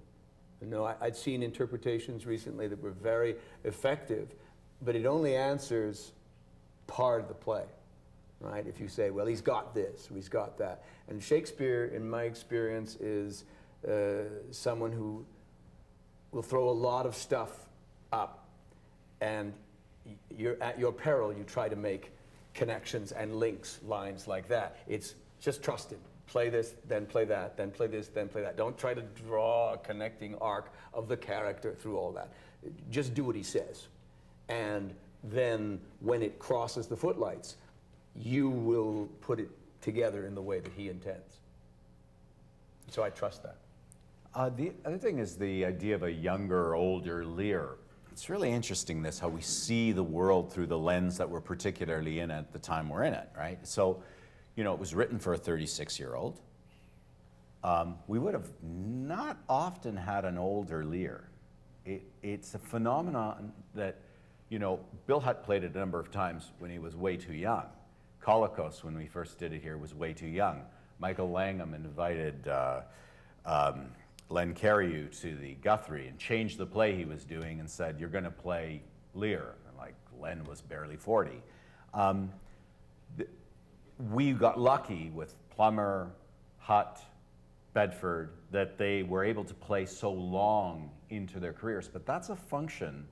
You know, I'd seen interpretations recently that were very effective, but it only answers part of the play, right? If you say, well, he's got this, or he's got that. And Shakespeare, in my experience, is someone who will throw a lot of stuff up, and at your peril, you try to make connections and links, lines like that. It's just trust him. Play this, then play that, then play this, then play that. Don't try to draw a connecting arc of the character through all that. Just do what he says. And then when it crosses the footlights, you will put it together in the way that he intends. So I trust that. The other thing is the idea of a younger or older Lear. It's really interesting how we see the world through the lens that we're particularly in at the time we're in it, right? So, you know, it was written for a 36-year-old. We would have not often had an older Lear. It's a phenomenon that, you know, Bill Hutt played it a number of times when he was way too young. Colicos, when we first did it here, was way too young. Michael Langham invited Len Cariou to the Guthrie and changed the play he was doing and said, you're going to play Lear. And like, Len was barely 40. We got lucky with Plummer, Hutt, Bedford, that they were able to play so long into their careers. But that's a function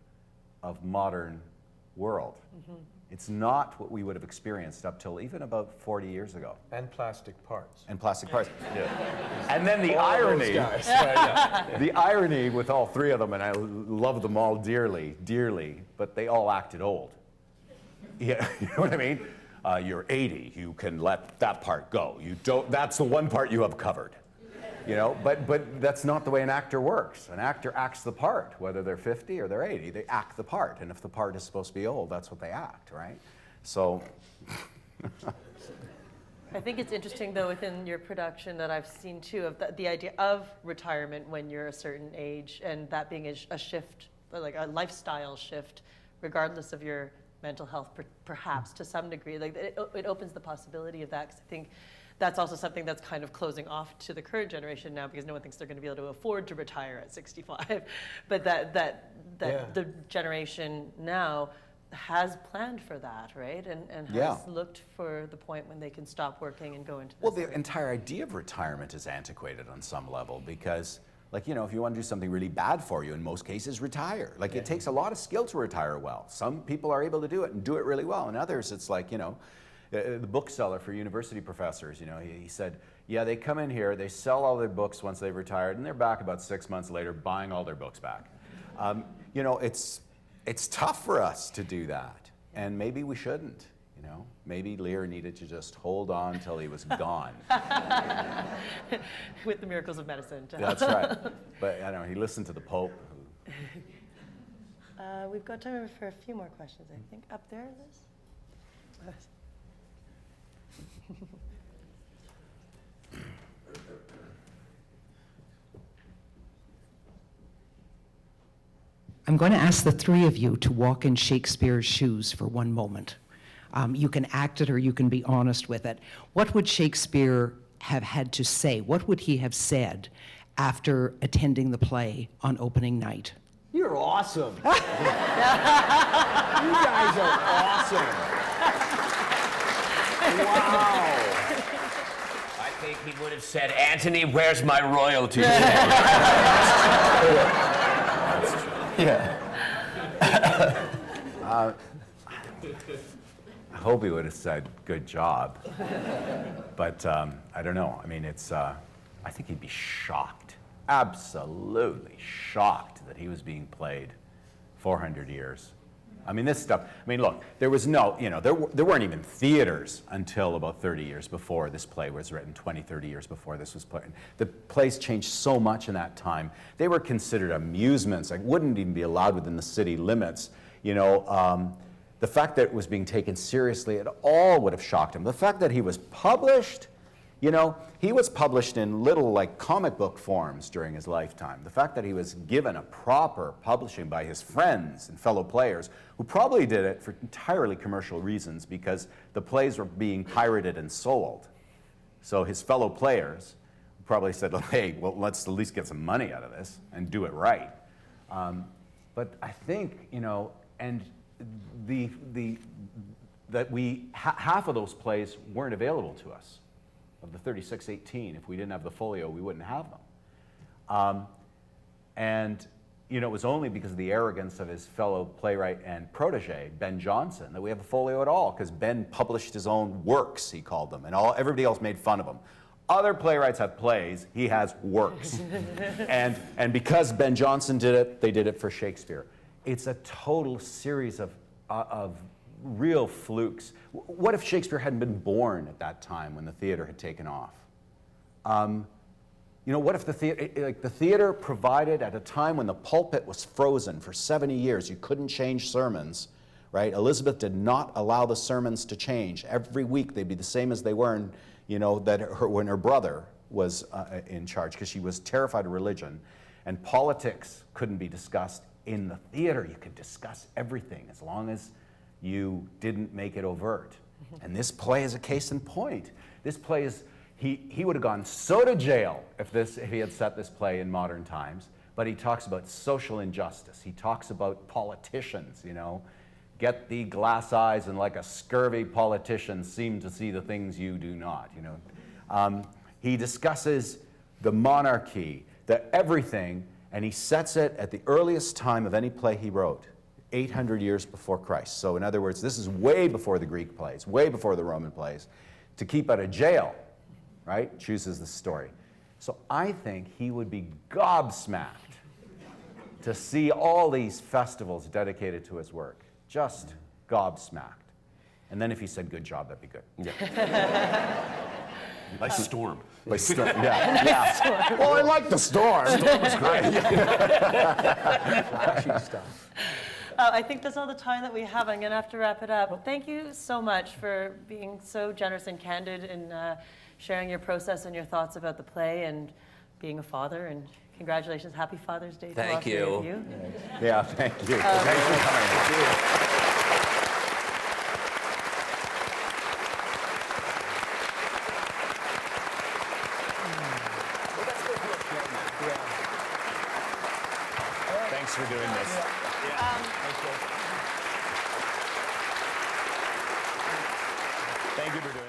of modern world. Mm-hmm. It's not what we would have experienced up till even about 40 years ago. And plastic parts. And plastic parts. Yeah. And then the irony, the irony with all three of them, and I love them all dearly, dearly, but they all acted old. Yeah, you know what I mean? You're 80, you can let that part go. You don't. That's the one part you have covered. You know, but that's not the way an actor works. An actor acts the part, whether they're 50 or they're 80. They act the part, and if the part is supposed to be old, that's what they act, right? So. I think it's interesting, though, within your production that I've seen too of the idea of retirement when you're a certain age, and that being a shift, like a lifestyle shift, regardless of your mental health, perhaps to some degree. Like it opens the possibility of that, because I think that's also something that's kind of closing off to the current generation now, because no one thinks they're going to be able to afford to retire at 65. But the generation now has planned for that, right? And has looked for the point when they can stop working and go into this. Well, the entire idea of retirement is antiquated on some level, because, like, you know, if you want to do something really bad for you, in most cases, retire. Like, it takes a lot of skill to retire well. Some people are able to do it and do it really well, and others, it's like, you know, the bookseller for university professors, you know, he said, yeah, they come in here, they sell all their books once they've retired, and they're back about 6 months later buying all their books back. You know, it's tough for us to do that, and maybe we shouldn't, you know. Maybe Lear needed to just hold on till he was gone. With the miracles of medicine. That's right. But, I don't know, he listened to the Pope. We've got time for a few more questions, I think. Up there, Liz? I'm going to ask the three of you to walk in Shakespeare's shoes for one moment. You can act it or you can be honest with it. What would Shakespeare have had to say? What would he have said after attending the play on opening night? You're awesome. You guys are awesome. Wow. I think he would have said, Antony, where's my royalty? Yeah. I hope he would have said, good job. But I don't know. I mean, I think he'd be shocked, absolutely shocked that he was being played 400 years I mean, this stuff, I mean, look, there was no, there weren't even theaters until about 30 years before this play was written, 20, 30 years before this was put in. The plays changed so much in that time. They were considered amusements, like wouldn't even be allowed within the city limits. The fact that it was being taken seriously at all would have shocked him. The fact that he was published, he was published in little like comic book forms during his lifetime. The fact that he was given a proper publishing by his friends and fellow players, who probably did it for entirely commercial reasons because the plays were being pirated and sold. So his fellow players probably said, hey, well, let's at least get some money out of this and do it right. But I think, and half of those plays weren't available to us. Of the 3618, if we didn't have the folio, we wouldn't have them. It was only because of the arrogance of his fellow playwright and protege, Ben Jonson, that we have a folio at all, because Ben published his own works, he called them, and everybody else made fun of him. Other playwrights have plays, he has works. and because Ben Jonson did it, they did it for Shakespeare. It's a total series of real flukes. What if Shakespeare hadn't been born at that time when the theater had taken off? What if the theater provided at a time when the pulpit was frozen for 70 years, you couldn't change sermons, right? Elizabeth did not allow the sermons to change. Every week they'd be the same as they were when her brother was in charge, because she was terrified of religion, and politics couldn't be discussed. In the theater, you could discuss everything as long as you didn't make it overt. And this play is a case in point. This play is, he would have gone so to jail if he had set this play in modern times, but he talks about social injustice. He talks about politicians, get thee glass eyes and like a scurvy politician seem to see the things you do not, He discusses the monarchy, everything, and he sets it at the earliest time of any play he wrote. 800 years before Christ. So in other words, this is way before the Greek plays, way before the Roman plays. To keep out of jail, right, chooses the story. So I think he would be gobsmacked to see all these festivals dedicated to his work. Just gobsmacked. And then if he said good job, that'd be good. Yeah. By storm. By storm, yeah. Well, I like the storm. Storm was great. I think that's all the time that we have. I'm going to have to wrap it up. Thank you so much for being so generous and candid in sharing your process and your thoughts about the play and being a father. And congratulations. Happy Father's Day to all three of you. Yeah, thank you. Thanks for coming. Thanks for doing this. Thank you for doing it.